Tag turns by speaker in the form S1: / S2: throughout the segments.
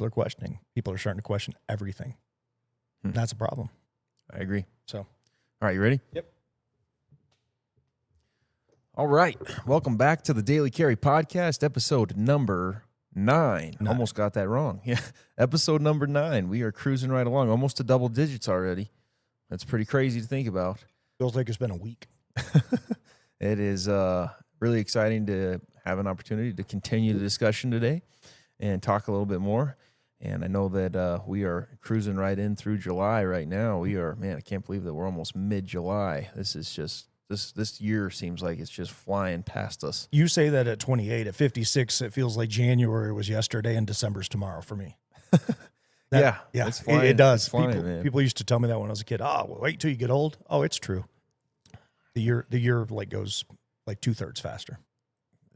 S1: people are questioning. People are starting to question everything. That's a problem.
S2: I agree.
S1: So,
S2: all right, you ready?
S1: Yep.
S2: All right. Welcome back to the Daily Carry Podcast, episode number 9. Almost got that wrong. Yeah. Episode number 9. We are cruising right along, almost to double digits already. That's pretty crazy to think about.
S1: Feels like it's been a week.
S2: It is really exciting to have an opportunity to continue the discussion today and talk a little bit more. And I know that we are cruising right in through July right now. We are, man, I can't believe that we're almost mid-July. This is just, this year seems like it's just flying past us.
S1: You say that at 28, at 56, it feels like January was yesterday and December's tomorrow for me.
S2: Yeah,
S1: it's
S2: flying.
S1: It does.
S2: It's flying,
S1: people used to tell me that when I was a kid. Oh, well, wait till you get old. Oh, it's true. The year like goes like 2/3 faster.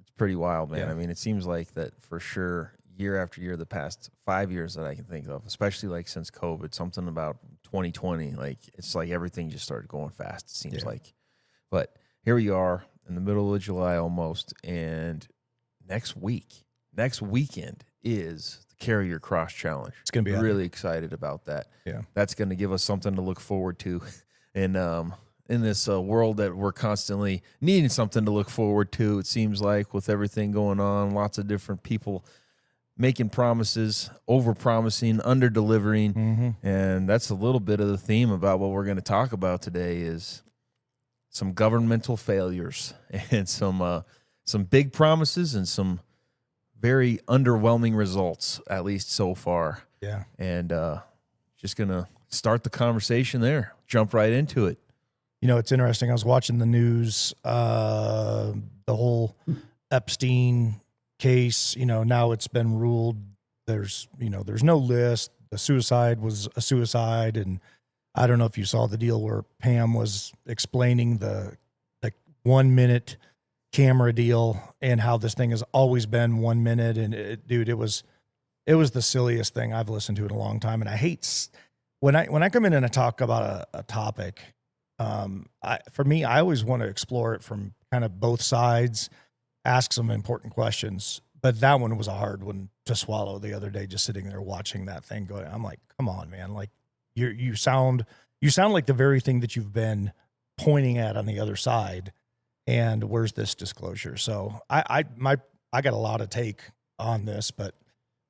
S2: It's pretty wild, man.
S1: Yeah.
S2: I mean, it seems like that for sure. Year after year, the past 5 years that I can think of, especially like since COVID, something about 2020, like it's like everything just started going fast, it seems like. But here we are in the middle of July almost, and next weekend is the Carry Your Cross Challenge.
S1: It's going to be
S2: really excited about that.
S1: Yeah.
S2: That's going to give us something to look forward to. And in this world that we're constantly needing something to look forward to, it seems like, with everything going on, lots of different people making promises, overpromising, underdelivering, and that's a little bit of the theme about what we're going to talk about today is some governmental failures and some big promises and some very underwhelming results, at least so far.
S1: Yeah.
S2: And just going to start the conversation there, jump right into it.
S1: You know, it's interesting. I was watching the news, the whole Epstein case, now it's been ruled there's no list. The suicide was a suicide. And I don't know if you saw the deal where Pam was explaining the 1 minute camera deal and how this thing has always been 1 minute. And it was the silliest thing I've listened to in a long time. And I hate when I come in and I talk about a topic, for me, I always want to explore it from kind of both sides, ask some important questions. But that one was a hard one to swallow the other day, just sitting there watching that thing going. I'm like, come on, man. Like you sound like the very thing that you've been pointing at on the other side. And where's this disclosure? So I got a lot of take on this, but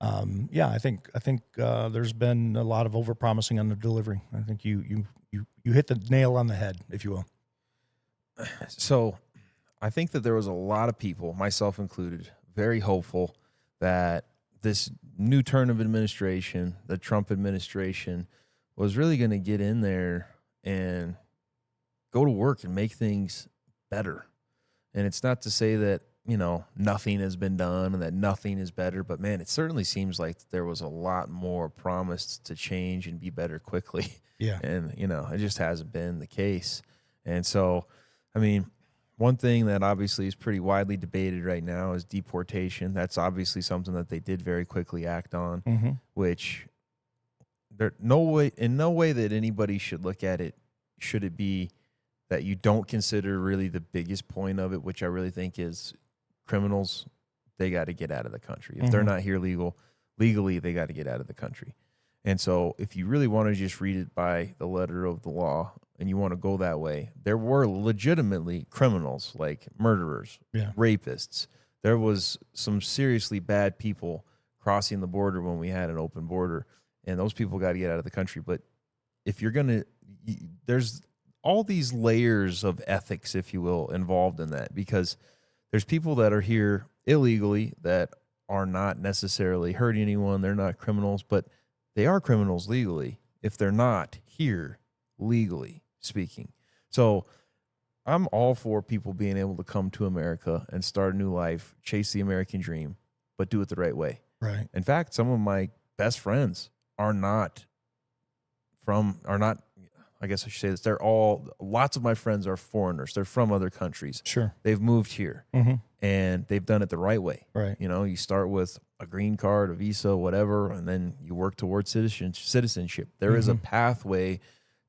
S1: I think there's been a lot of overpromising on the delivery. I think you hit the nail on the head, if you will.
S2: So I think that there was a lot of people, myself included, very hopeful that this new turn of administration, the Trump administration, was really going to get in there and go to work and make things better. And it's not to say that, nothing has been done and that nothing is better, but man, it certainly seems like there was a lot more promised to change and be better quickly.
S1: Yeah.
S2: And, it just hasn't been the case. And so, I mean, one thing that obviously is pretty widely debated right now is deportation. That's obviously something that they did very quickly act on, which in no way that anybody should look at it should it be that you don't consider really the biggest point of it, which I really think is criminals, they got to get out of the country. If they're not here legally, they got to get out of the country. And so if you really want to just read it by the letter of the law and you want to go that way, there were legitimately criminals like murderers, rapists. There was some seriously bad people crossing the border when we had an open border, and those people got to get out of the country. But if you're going to, there's all these layers of ethics, if you will, involved in that, because there's people that are here illegally that are not necessarily hurting anyone. They're not criminals, but they are criminals legally if they're not here legally speaking. So I'm all for people being able to come to America and start a new life, chase the American dream, but do it the right way.
S1: Right.
S2: In fact, some of my best friends I guess I should say this. Lots of my friends are foreigners. They're from other countries.
S1: Sure.
S2: They've moved here and they've done it the right way.
S1: Right.
S2: You start with a green card, a visa, whatever, and then you work towards citizenship. There is a pathway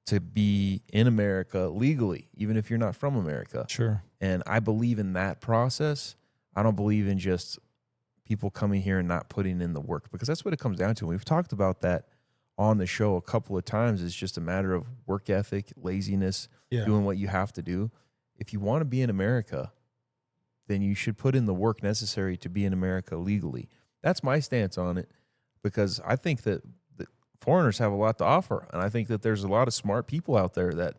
S2: to be in America legally, even if you're not from America.
S1: Sure.
S2: And I believe in that process. I don't believe in just people coming here and not putting in the work, because that's what it comes down to. We've talked about that on the show a couple of times. It's just a matter of work ethic, laziness, doing what you have to do. If you want to be in America, then you should put in the work necessary to be in America legally. That's my stance on it, because I think that foreigners have a lot to offer. And I think that there's a lot of smart people out there that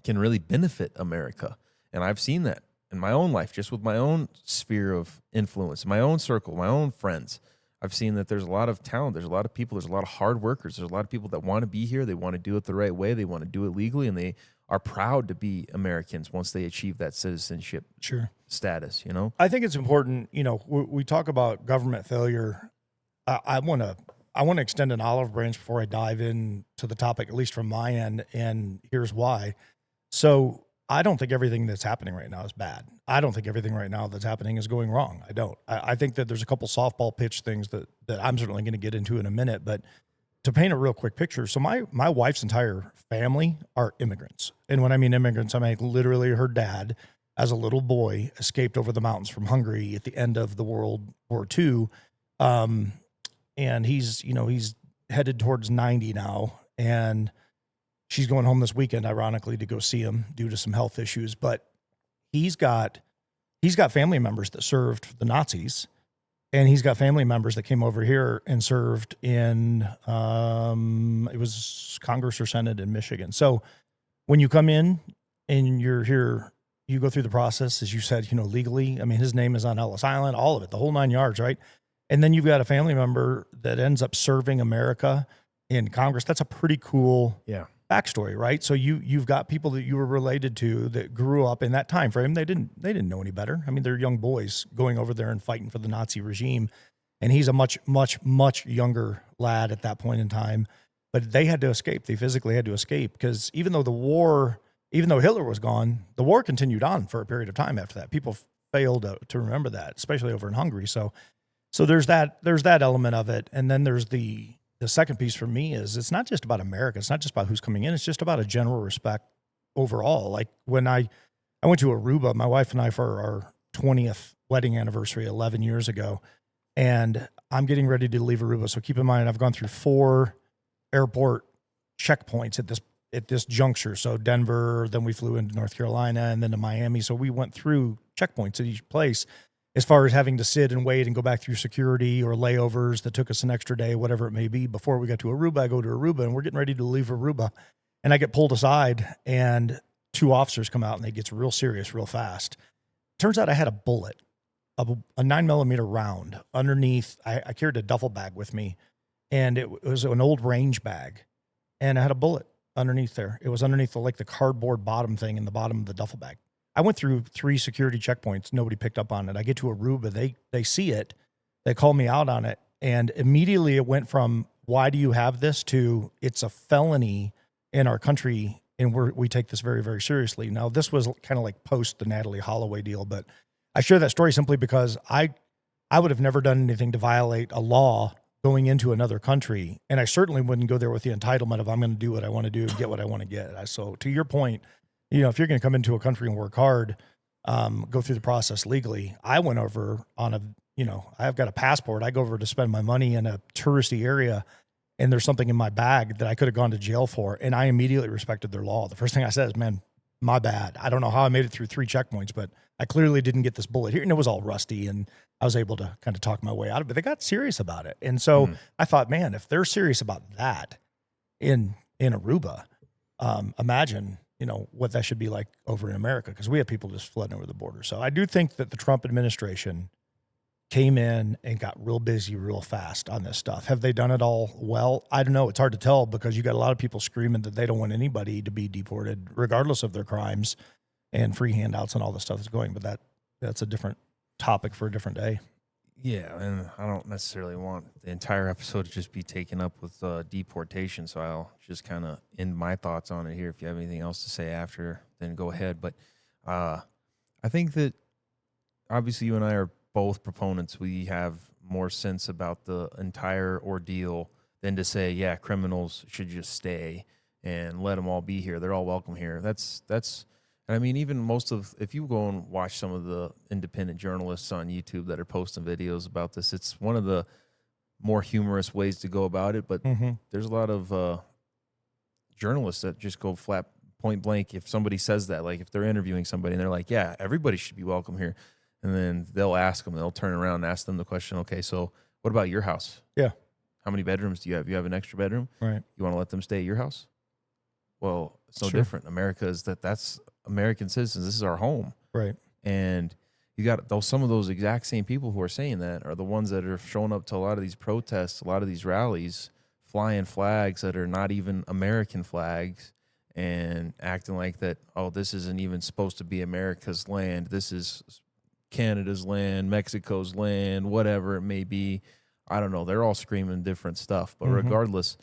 S2: can really benefit America. And I've seen that in my own life, just with my own sphere of influence, my own circle, my own friends. I've seen that there's a lot of talent. There's a lot of people. There's a lot of hard workers. There's a lot of people that want to be here. They want to do it the right way. They want to do it legally. And they are proud to be Americans once they achieve that citizenship status, you know?
S1: I think it's important, you know, we talk about government failure. I want to extend an olive branch before I dive into the topic, at least from my end, and here's why. So I don't think everything that's happening right now is bad. I don't think everything right now that's happening is going wrong. I don't. I think that there's a couple softball pitch things that I'm certainly going to get into in a minute, but to paint a real quick picture, so my wife's entire family are immigrants. And when I mean immigrants, I mean literally her dad, as a little boy, escaped over the mountains from Hungary at the end of the World War II. And he's headed towards 90 now. And she's going home this weekend, ironically, to go see him due to some health issues. But he's got family members that served the Nazis. And he's got family members that came over here and served in, it was Congress or Senate in Michigan. So when you come in and you're here, you go through the process, as you said, legally. I mean, his name is on Ellis Island, all of it, the whole 9 yards, right? And then you've got a family member that ends up serving America in Congress. That's a pretty cool backstory, right? So you've got people that you were related to that grew up in that time frame. They didn't know any better. I mean, they're young boys going over there and fighting for the Nazi regime. And he's a much, much, much younger lad at that point in time. But they had to escape. They physically had to escape because even though Hitler was gone, the war continued on for a period of time after that. People failed to remember that, especially over in Hungary. So there's that element of it. And then there's the second piece for me is it's not just about America. It's not just about who's coming in. It's just about a general respect overall. Like when I went to Aruba, my wife and I, for our 20th wedding anniversary 11 years ago, and I'm getting ready to leave Aruba. So keep in mind, I've gone through 4 airport checkpoints at this juncture. So Denver, then we flew into North Carolina and then to Miami. So we went through checkpoints at each place, as far as having to sit and wait and go back through security or layovers that took us an extra day, whatever it may be. Before we got to Aruba, I go to Aruba and we're getting ready to leave Aruba. And I get pulled aside and 2 officers come out and they get real serious real fast. Turns out I had a bullet, a 9mm round underneath. I carried a duffel bag with me and it was an old range bag and I had a bullet underneath there. It was underneath the cardboard bottom thing in the bottom of the duffel bag. I went through 3 security checkpoints. Nobody picked up on it. I get to Aruba. They see it. They call me out on it. And immediately it went from, why do you have this, to it's a felony in our country. And we take this very, very seriously. Now, this was kind of like post the Natalie Holloway deal, but I share that story simply because I would have never done anything to violate a law going into another country. And I certainly wouldn't go there with the entitlement of, I'm going to do what I want to do and get what I want to get. So to your point, if you're going to come into a country and work hard, go through the process legally. I went over on I've got a passport. I go over to spend my money in a touristy area and there's something in my bag that I could have gone to jail for. And I immediately respected their law. The first thing I said is, man, my bad. I don't know how I made it through 3 checkpoints, but I clearly didn't get this bullet here. And it was all rusty and I was able to kind of talk my way out of it. They got serious about it. And so I thought, man, if they're serious about that in Aruba, imagine what that should be like over in America, because we have people just flooding over the border. So I do think that the Trump administration came in and got real busy real fast on this stuff. Have they done it all well? I don't know. It's hard to tell because you got a lot of people screaming that they don't want anybody to be deported regardless of their crimes and free handouts and all the stuff that's going. But that's a different topic for a different day.
S2: Yeah, and I don't necessarily want the entire episode to just be taken up with deportation, so I'll just kind of end my thoughts on it here. If you have anything else to say after, then go ahead. But I think that obviously you and I are both proponents. We have more sense about the entire ordeal than to say, yeah, criminals should just stay and let them all be here. They're all welcome here. That's And I mean, even if you go and watch some of the independent journalists on YouTube that are posting videos about this, it's one of the more humorous ways to go about it. But there's a lot of journalists that just go flat point blank. If somebody says that, like if they're interviewing somebody and they're like, yeah, everybody should be welcome here. And then they'll ask them, they'll turn around and ask them the question, okay, so what about your house?
S1: Yeah.
S2: How many bedrooms do you have? You have an extra bedroom?
S1: Right.
S2: You want to let them stay at your house? Well, it's no
S1: Sure.
S2: different. America is that's American citizens. This is our home.
S1: Right.
S2: And you got some of those exact same people who are saying that are the ones that are showing up to a lot of these protests, a lot of these rallies, flying flags that are not even American flags and acting like that, oh, this isn't even supposed to be America's land. This is Canada's land, Mexico's land, whatever it may be. I don't know. They're all screaming different stuff. But regardless,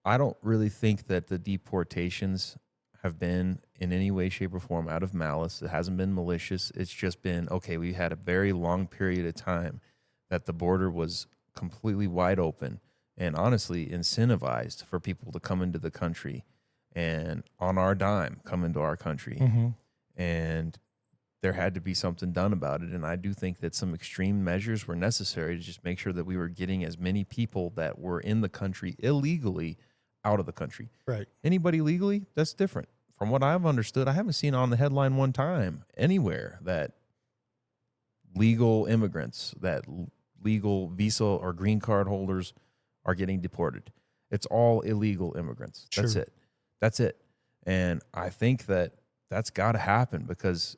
S2: I don't really think that the deportations have been in any way, shape, or form out of malice. It hasn't been malicious. It's just been, okay, we had a very long period of time that the border was completely wide open and honestly incentivized for people to come into the country and on our dime come into our country. And there had to be something done about it. And I do think that some extreme measures were necessary to just make sure that we were getting as many people that were in the country illegally out of the country.
S1: Right.
S2: Anybody legally, that's different. From what I've understood, I haven't seen on the headline one time anywhere that legal immigrants, that legal visa or green card holders are getting deported. It's all illegal immigrants.
S1: Sure.
S2: That's it. That's it. And I think that that's got to happen because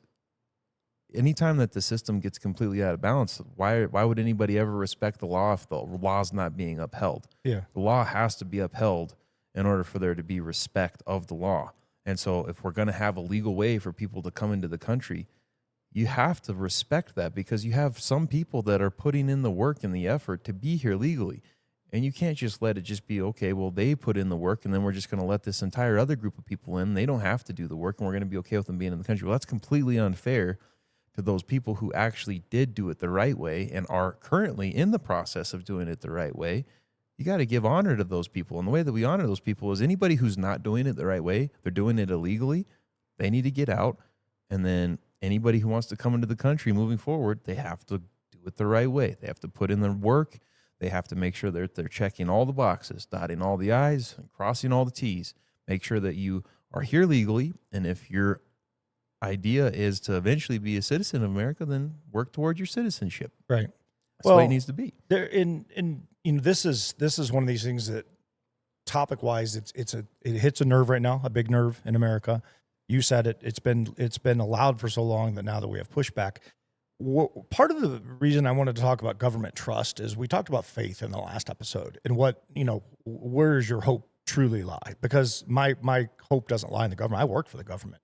S2: anytime that the system gets completely out of balance, why would anybody ever respect the law if the law's not being upheld?
S1: Yeah.
S2: The law has to be upheld in order for there to be respect of the law. And so if we're going to have a legal way for people to come into the country, you have to respect that because you have some people that are putting in the work and the effort to be here legally. And you can't just let it just be, okay, well, they put in the work and then we're just going to let this entire other group of people in. They don't have to do the work and we're going to be okay with them being in the country. Well, that's completely unfair to those people who actually did do it the right way and are currently in the process of doing it the right way. You got to give honor to those people. And the way that we honor those people is anybody who's not doing it the right way, they're doing it illegally, they need to get out. And then anybody who wants to come into the country moving forward, they have to do it the right way. They have to put in the work. They have to make sure they're checking all the boxes, dotting all the I's and crossing all the T's. Make sure that you are here legally. And if your idea is to eventually be a citizen of America, then work toward your citizenship.
S1: Right.
S2: That's the way it needs to be.
S1: There this is one of these things that topic wise, it hits a nerve right now, a big nerve in America. You said it. It's been allowed for so long that now that we have pushback. Part of the reason I wanted to talk about government trust is we talked about faith in the last episode and where does your hope truly lie? Because my hope doesn't lie in the government. I work for the government.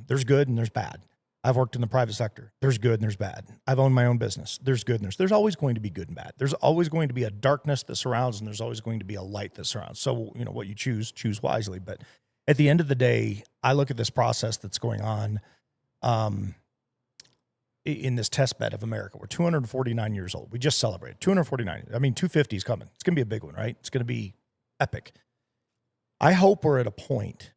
S1: There's good and there's bad. I've worked in the private sector. There's good and there's bad. I've owned my own business. There's good and there's always going to be good and bad. There's always going to be a darkness that surrounds and there's always going to be a light that surrounds. So, what you choose wisely. But at the end of the day, I look at this process that's going on in this test bed of America. We're 249 years old. We just celebrated 249. I mean, 250 is coming. It's going to be a big one, right? It's going to be epic. I hope we're at a point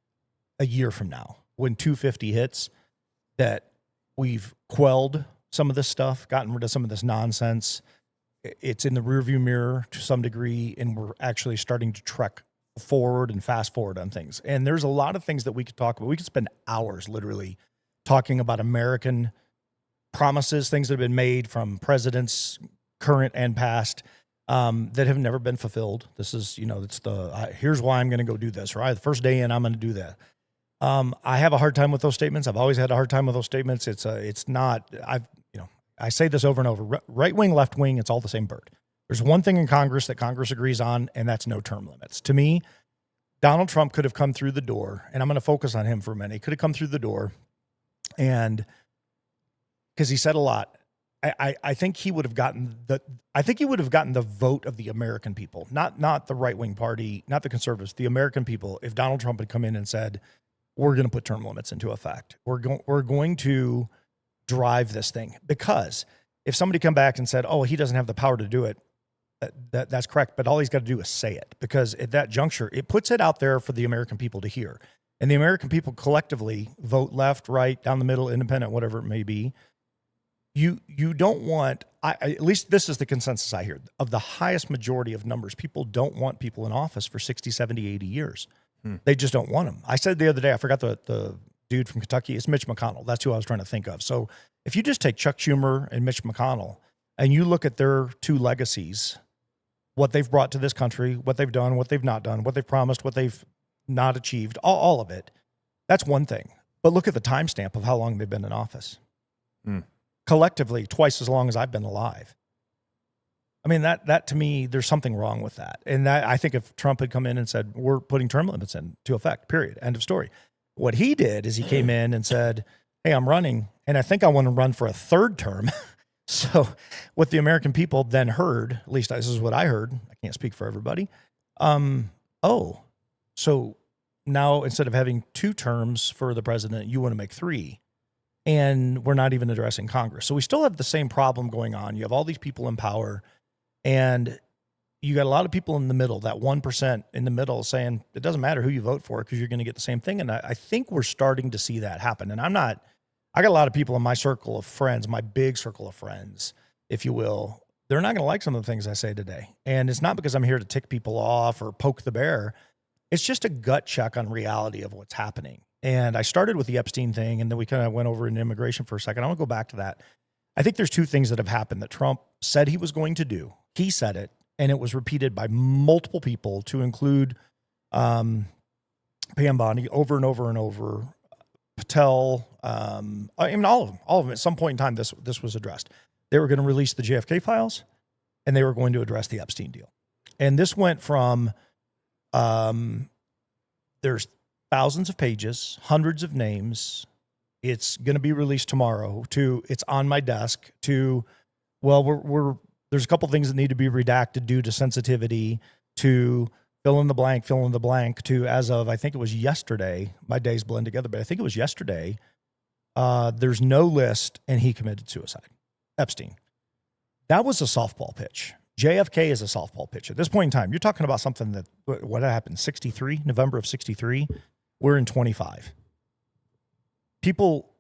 S1: a year from now when 250 hits that we've quelled some of this stuff, gotten rid of some of this nonsense. It's in the rearview mirror to some degree, and we're actually starting to trek forward and fast forward on things. And there's a lot of things that we could talk about. We could spend hours literally talking about American promises, things that have been made from presidents, current and past, that have never been fulfilled. This is, it's here's why I'm going to go do this, right? The first day in, I'm going to do that. I have a hard time with those statements. I've always had a hard time with those statements. I say this over and over, right wing, left wing, it's all the same bird. There's one thing in Congress that Congress agrees on, and that's no term limits. To me, Donald Trump could have come through the door, and I'm going to focus on him for a minute. He could have come through the door, and because he said a lot, I think he would have gotten the vote of the American people, not the right wing party, not the conservatives, the American people. If Donald Trump had come in and said, "We're going to put term limits into effect. We're going to drive this thing," because if somebody come back and said, "Oh, he doesn't have the power to do it," that's correct. But all he's got to do is say it, because at that juncture, it puts it out there for the American people to hear. and the American people collectively vote left, right, down the middle, independent, whatever it may be, you don't want, at least this is the consensus I hear, of the highest majority of numbers, people don't want people in office for 60, 70, 80 years. They just don't want them. I said the other day, I forgot the dude from Kentucky, it's Mitch McConnell. That's who I was trying to think of. So if you just take Chuck Schumer and Mitch McConnell and you look at their two legacies, what they've brought to this country, what they've done, what they've not done, what they've promised, what they've not achieved, all of it, that's one thing. But look at the timestamp of how long they've been in office. Collectively, twice as long as I've been alive. I mean, that to me, there's something wrong with that. And that, I think if Trump had come in and said, we're putting term limits into effect, period, end of story. What he did is he came in and said, hey, I'm running, and I think I want to run for a third term. So what the American people then heard, at least this is what I heard, I can't speak for everybody. So now instead of having 2 terms for the president, you want to make 3. And we're not even addressing Congress. So we still have the same problem going on. You have all these people in power, and you got a lot of people in the middle, that 1% in the middle saying it doesn't matter who you vote for because you're going to get the same thing. And I think we're starting to see that happen. And I got a lot of people in my circle of friends, my big circle of friends, if you will. They're not going to like some of the things I say today. And it's not because I'm here to tick people off or poke the bear. It's just a gut check on reality of what's happening. And I started with the Epstein thing, and then we kind of went over into immigration for a second. I want to go back to that. I think there's 2 things that have happened that Trump said he was going to do. He said it, and it was repeated by multiple people, to include Pam Bondi over and over and over, Patel, I mean, all of them. At some point in time, this was addressed. They were going to release the JFK files, and they were going to address the Epstein deal. And this went from there's thousands of pages, hundreds of names. It's going to be released tomorrow, to it's on my desk, to, well, there's a couple things that need to be redacted due to sensitivity, to fill in the blank, to, as of, I think it was yesterday, my days blend together, but I think it was yesterday, there's no list, and he committed suicide. Epstein. That was a softball pitch. JFK is a softball pitch. At this point in time, you're talking about something that, what happened, 63, November of 63? We're in 25. People,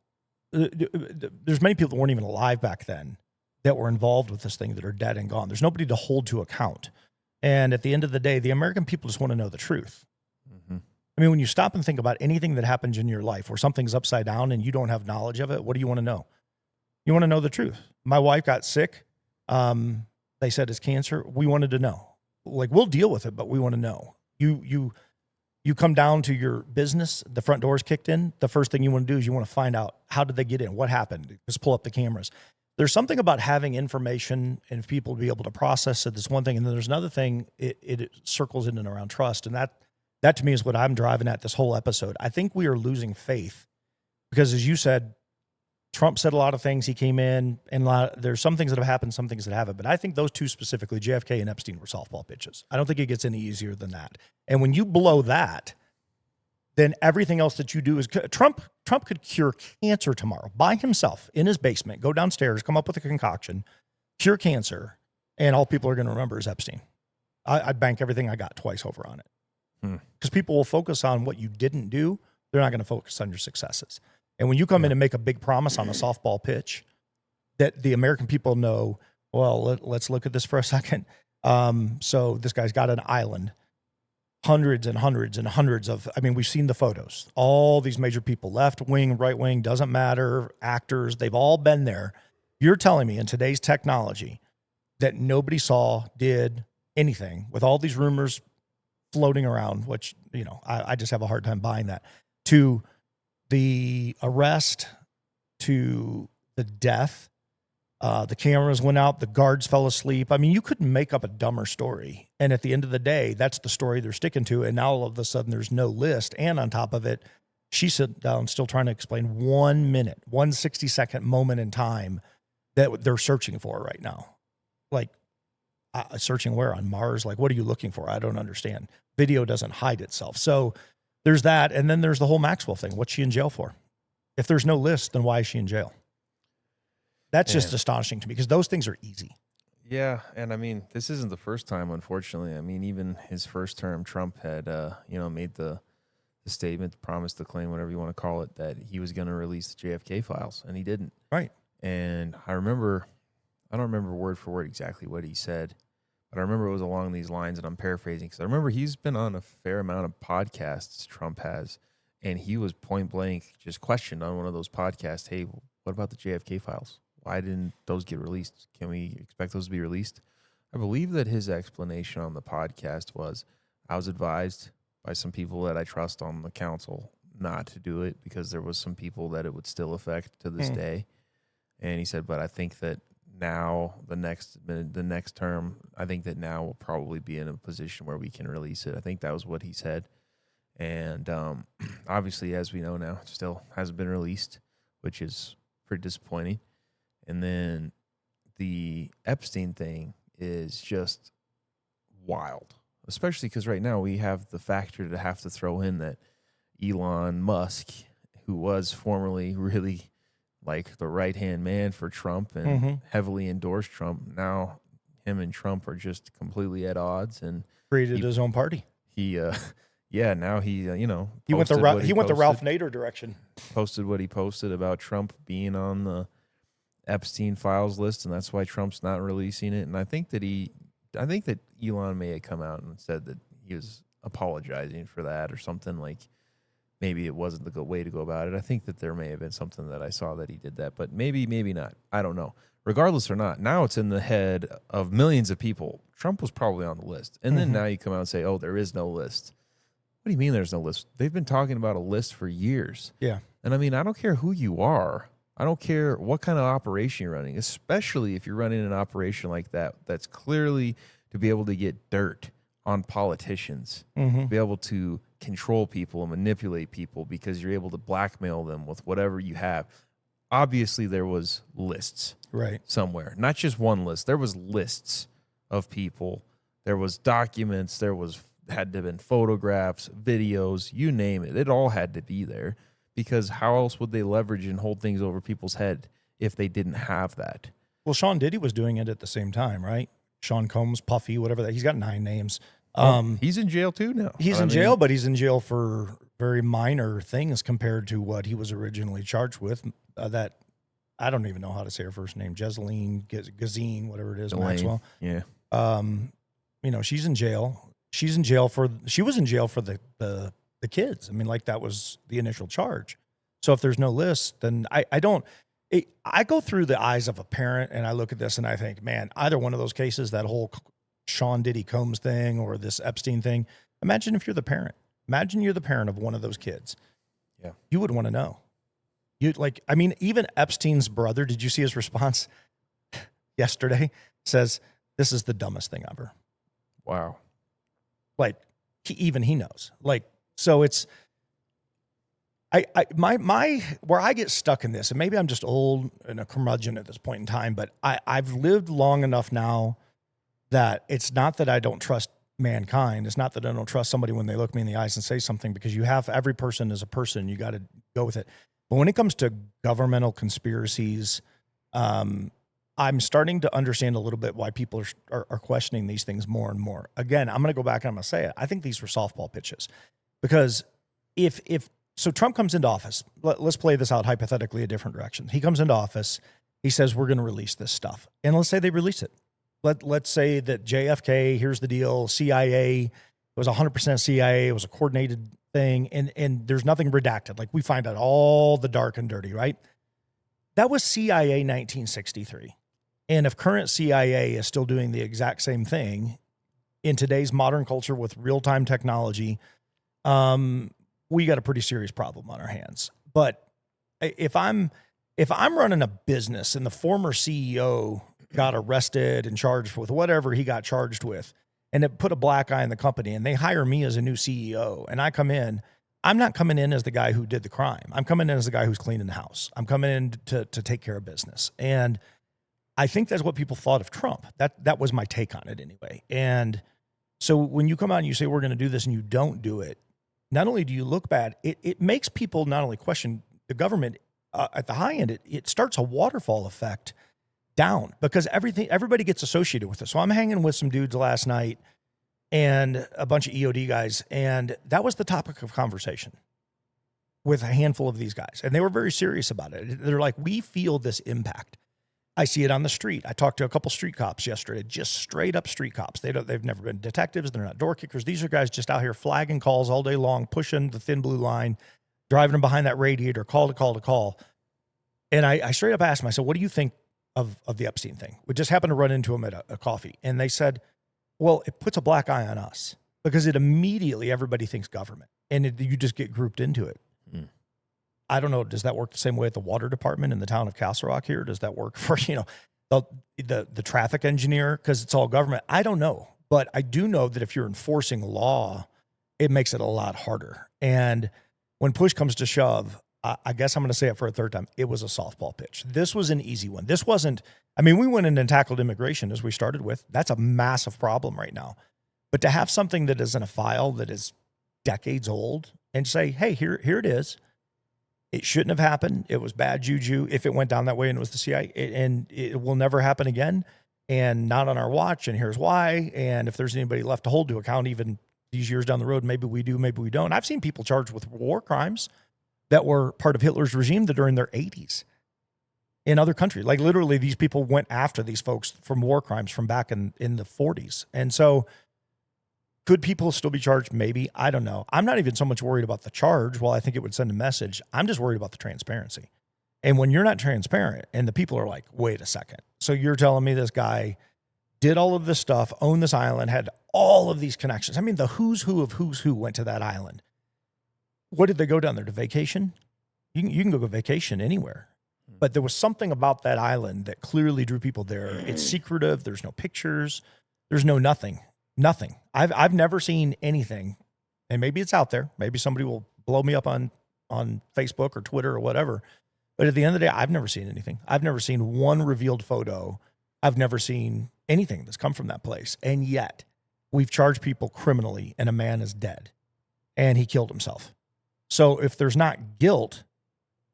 S1: there's many people that weren't even alive back then that were involved with this thing that are dead and gone. There's nobody to hold to account. And at the end of the day, the American people just want to know the truth. I mean, when you stop and think about anything that happens in your life where something's upside down and you don't have knowledge of it, what do you want to know? You want to know the truth. My wife got sick. They said it's cancer. We wanted to know. Like, we'll deal with it, but we want to know. You come down to your business, the front door's kicked in. The first thing you want to do is you want to find out, how did they get in? What happened? Just pull up the cameras. There's something about having information and people to be able to process it. That's one thing. And then there's another thing. It circles in and around trust. And that to me is what I'm driving at this whole episode. I think we are losing faith because, as you said, Trump said a lot of things. He came in, and there's some things that have happened, some things that haven't. But I think those 2 specifically, JFK and Epstein, were softball pitches. I don't think it gets any easier than that. And when you blow that, then everything else that you do is Trump could cure cancer tomorrow by himself in his basement, go downstairs, come up with a concoction, cure cancer, and all people are going to remember is Epstein. I'd bank everything I got twice over on it. Because people will focus on what you didn't do. They're not going to focus on your successes. And when you come in and make a big promise on a softball pitch that the American people know, well, let's look at this for a second. So this guy's got an island, hundreds and hundreds and hundreds of, I mean, we've seen the photos, all these major people, left wing, right wing, doesn't matter, actors, they've all been there. You're telling me in today's technology that nobody saw, did anything, with all these rumors floating around, which, you know, I just have a hard time buying that, to the arrest, to the death, the cameras went out, the guards fell asleep. I mean, you couldn't make up a dumber story. And at the end of the day, that's the story they're sticking to. And now all of a sudden there's no list. And on top of it, she's sitting down still trying to explain 1 minute, 1 60-second moment in time that they're searching for right now. Like, searching where? On Mars? Like, what are you looking for? I don't understand. Video doesn't hide itself. So there's that. And then there's the whole Maxwell thing. What's she in jail for? If there's no list, then why is she in jail? That's just astonishing to me, because those things are easy.
S2: Yeah, and I mean, this isn't the first time, unfortunately. I mean, even his first term, Trump had, made the the statement, the promise, the claim, whatever you want to call it, that he was going to release the JFK files, and he didn't.
S1: Right.
S2: And I don't remember word for word exactly what he said, but I remember it was along these lines, and I'm paraphrasing because I remember he's been on a fair amount of podcasts, Trump has, and he was point blank just questioned on one of those podcasts, hey, what about the JFK files? Why didn't those get released? Can we expect those to be released? I believe that his explanation on the podcast was, I was advised by some people that I trust on the council not to do it because there was some people that it would still affect to this day. And he said, but I think that now the next term, I think that now we'll probably be in a position where we can release it. I think that was what he said. And obviously, as we know now, it still hasn't been released, which is pretty disappointing. And then the Epstein thing is just wild, especially because right now we have the factor to have to throw in that Elon Musk, who was formerly really like the right-hand man for Trump and heavily endorsed Trump, now him and Trump are just completely at odds, and
S1: Created his own party.
S2: Now he
S1: He went the Ralph Nader direction.
S2: Posted what he posted about Trump being on the Epstein files list, and that's why Trump's not releasing it. And I think that Elon may have come out and said that he was apologizing for that or something, like maybe it wasn't the good way to go about it. I think that there may have been something that I saw that he did that, but maybe not. I don't know. Regardless or not, now it's in the head of millions of people. Trump was probably on the list. And then now you come out and say, oh, there is no list. What do you mean there's no list? They've been talking about a list for years.
S1: Yeah.
S2: And I mean, I don't care who you are. I don't care what kind of operation you're running, especially if you're running an operation like that, that's clearly to be able to get dirt on politicians, be able to control people and manipulate people because you're able to blackmail them with whatever you have. Obviously, there was lists somewhere, not just one list. There was lists of people. There was documents. Had to have been photographs, videos, you name it. It all had to be there because how else would they leverage and hold things over people's head if they didn't have that?
S1: Well, Sean Diddy was doing it at the same time, right? Sean Combs, Puffy, whatever that. He's got 9 names.
S2: He's in jail too now.
S1: He's in jail, but he's in jail for very minor things compared to what he was originally charged with. That I don't even know how to say her first name, Jesseline, Gazine, whatever it is,
S2: Elaine.
S1: Maxwell.
S2: Yeah.
S1: She's in jail. She was in jail for the kids. I mean, like that was the initial charge. So if there's no list, then I go through the eyes of a parent and I look at this and I think, man, either one of those cases, that whole Sean Diddy Combs thing or this Epstein thing. Imagine if you're the parent. Imagine you're the parent of one of those kids.
S2: Yeah. You
S1: would want to know. Even Epstein's brother, did you see his response yesterday? Says, this is the dumbest thing ever.
S2: Wow.
S1: Like he knows. Like, so it's, where I get stuck in this, and maybe I'm just old and a curmudgeon at this point in time, but I've lived long enough now that it's not that I don't trust mankind. It's not that I don't trust somebody when they look me in the eyes and say something, because every person is a person. You got to go with it. But when it comes to governmental conspiracies, I'm starting to understand a little bit why people are questioning these things more and more. Again, I'm going to go back and I'm going to say it. I think these were softball pitches, because so Trump comes into office. Let's play this out hypothetically a different direction. He comes into office. He says, we're going to release this stuff. And let's say they release it. Let's say that JFK, here's the deal, CIA, it was 100% CIA. It was a coordinated thing. And there's nothing redacted. Like we find out all the dark and dirty, right? That was CIA 1963. And if current CIA is still doing the exact same thing in today's modern culture with real-time technology, we got a pretty serious problem on our hands. But if I'm running a business and the former CEO got arrested and charged with whatever he got charged with, and it put a black eye in the company, and they hire me as a new CEO, and I come in, I'm not coming in as the guy who did the crime. I'm coming in as the guy who's cleaning the house. I'm coming in to take care of business. And I think that's what people thought of Trump. That was my take on it anyway. And so when you come out and you say, we're going to do this, and you don't do it, not only do you look bad, it makes people not only question the government at the high end, it starts a waterfall effect down, because everybody gets associated with it. So I'm hanging with some dudes last night and a bunch of EOD guys. And that was the topic of conversation with a handful of these guys. And they were very serious about it. They're like, we feel this impact. I see it on the street. I talked to a couple street cops yesterday, just straight up street cops. They've never been detectives. They're not door kickers. These are guys just out here flagging calls all day long, pushing the thin blue line, driving them behind that radiator, call to call to call. And I straight up asked them, I said, what do you think of the Epstein thing? We just happened to run into them at a coffee. And they said, well, it puts a black eye on us because it immediately, everybody thinks government. And you just get grouped into it. Mm. I don't know. Does that work the same way at the water department in the town of Castle Rock here? Does that work for, the traffic engineer? Because it's all government. I don't know. But I do know that if you're enforcing law, it makes it a lot harder. And when push comes to shove, I guess I'm going to say it for a third time. It was a softball pitch. This was an easy one. This wasn't, we went in and tackled immigration as we started with. That's a massive problem right now. But to have something that is in a file that is decades old and say, hey, here it is. It shouldn't have happened. It was bad juju if it went down that way and it was the CIA. And it will never happen again. And not on our watch. And here's why. And if there's anybody left to hold to account, even these years down the road, maybe we do, maybe we don't. I've seen people charged with war crimes that were part of Hitler's regime that are in their 80s in other countries. Like literally these people went after these folks from war crimes from back in the 40s. And so could people still be charged? Maybe. I don't know. I'm not even so much worried about the charge. Well, I think it would send a message. I'm just worried about the transparency. And when you're not transparent and the people are like, wait a second. So you're telling me this guy did all of this stuff, owned this island, had all of these connections. The who's who of who's who went to that island. What did they go down there to vacation? You can go vacation anywhere. But there was something about that island that clearly drew people there. It's secretive. There's no pictures. There's no nothing. Nothing. I've never seen anything, and maybe it's out there. Maybe somebody will blow me up on Facebook or Twitter or whatever. But at the end of the day, I've never seen anything. I've never seen one revealed photo. I've never seen anything that's come from that place. And yet we've charged people criminally and a man is dead and he killed himself. So if there's not guilt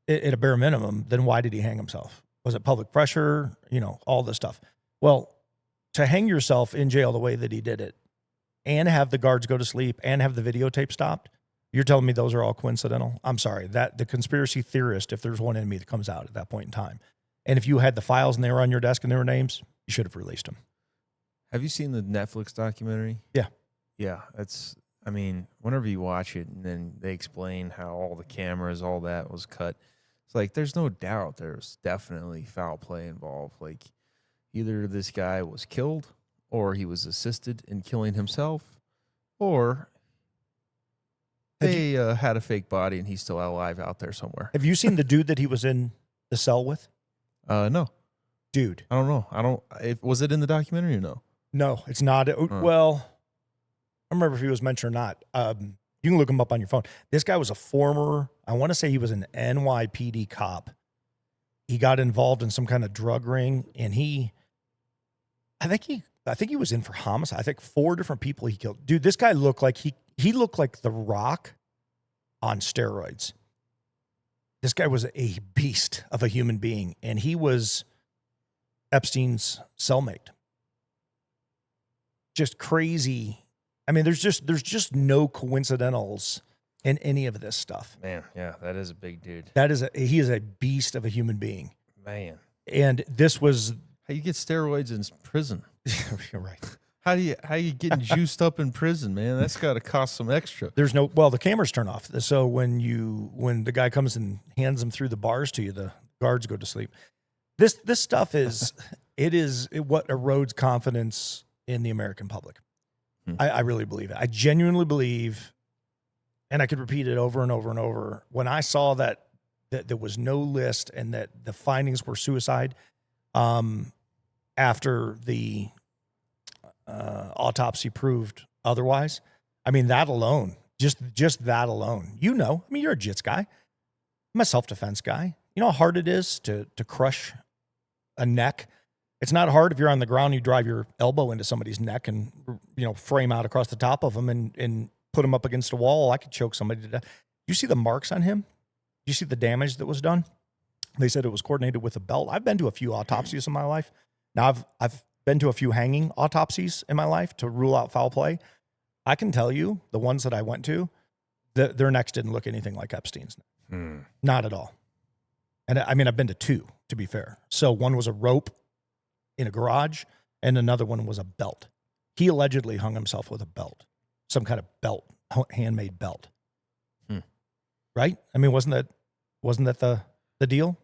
S1: at a bare minimum, then why did he hang himself? Was it public pressure? All this stuff. Well, to hang yourself in jail the way that he did it and have the guards go to sleep and have the videotape stopped, you're telling me those are all coincidental? I'm sorry. That the conspiracy theorist, if there's one in me that comes out at that point in time. And if you had the files and they were on your desk and there were names, you should have released them.
S2: Have you seen the Netflix documentary?
S1: Yeah.
S2: Yeah. Whenever you watch it and then they explain how all the cameras, all that was cut, it's like there's no doubt there's definitely foul play involved. Like either this guy was killed or he was assisted in killing himself or they had a fake body and he's still alive out there somewhere.
S1: Have you seen the dude that he was in the cell with?
S2: No.
S1: Dude.
S2: I don't know. Was it in the documentary or no?
S1: No, it's not. Well, I don't remember if he was mentioned or not. You can look him up on your phone. This guy was a former, I want to say he was an NYPD cop. He got involved in some kind of drug ring and I think he was in for homicide. I think 4 different people he killed. Dude, this guy looked like he looked like The Rock on steroids. This guy was a beast of a human being, and he was Epstein's cellmate. Just crazy. There's just no coincidentals in any of this stuff.
S2: Man, yeah, that is a big dude.
S1: He is a beast of a human being.
S2: Man.
S1: And this was
S2: how you get steroids in prison.
S1: You're right.
S2: How you getting juiced up in prison, man? That's got to cost some extra.
S1: The cameras turn off. So when the guy comes and hands them through the bars to you, the guards go to sleep. This stuff is what erodes confidence in the American public. I really believe it. I genuinely believe, and I could repeat it over and over and over. When I saw that there was no list and that the findings were suicide, after the autopsy proved otherwise, that alone, just that alone, you're a jits guy. I'm a self-defense guy. You know how hard it is to crush a neck. It's not hard if you're on the ground, you drive your elbow into somebody's neck and, frame out across the top of them and put them up against a wall. I could choke somebody to death. You see the marks on him? You see the damage that was done? They said it was coordinated with a belt. I've been to a few autopsies in my life. Now I've been to a few hanging autopsies in my life to rule out foul play. I can tell you the ones that I went to, their necks didn't look anything like Epstein's. Not at all. And I mean, I've been to two, to be fair. So one was a rope in a garage, and another one was a belt. He allegedly hung himself with a belt, some kind of belt, handmade belt. Right? I mean, wasn't that the deal?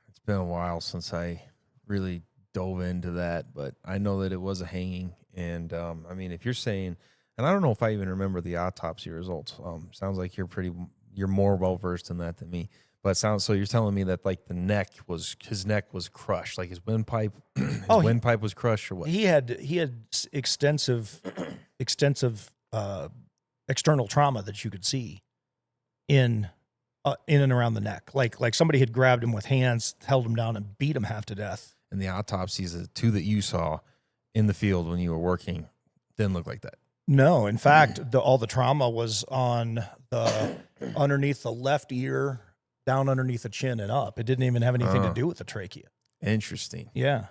S2: It's been a while since I really dove into that, but I know that it was a hanging. And I mean, if you're saying, and I don't know if I even remember the autopsy results. Sounds like you're more well versed in that than me. But so you're telling me that like his neck was crushed, like his windpipe, windpipe was crushed, or what?
S1: He had extensive external trauma that you could see in and around the neck. Like somebody had grabbed him with hands, held him down, and beat him half to death.
S2: And the autopsies, the two that you saw in the field when you were working, didn't look like that.
S1: No, in fact, all the trauma was on the underneath the left ear, down underneath the chin and up. It didn't even have anything to do with the trachea.
S2: Interesting.
S1: Yeah.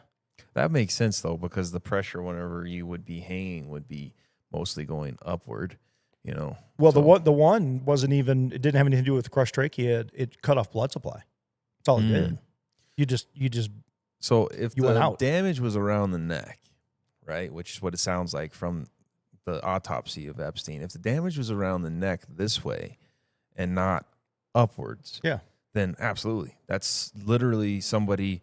S2: That makes sense, though, because the pressure whenever you would be hanging would be mostly going upward, you know.
S1: Well, the one wasn't even, it didn't have anything to do with the crushed trachea. It cut off blood supply. That's all it did. You just
S2: So if
S1: you went
S2: the
S1: out.
S2: damage was around the neck, right, which is what it sounds like from the autopsy of Epstein, if the damage was around the neck this way and not upwards, then absolutely. That's literally something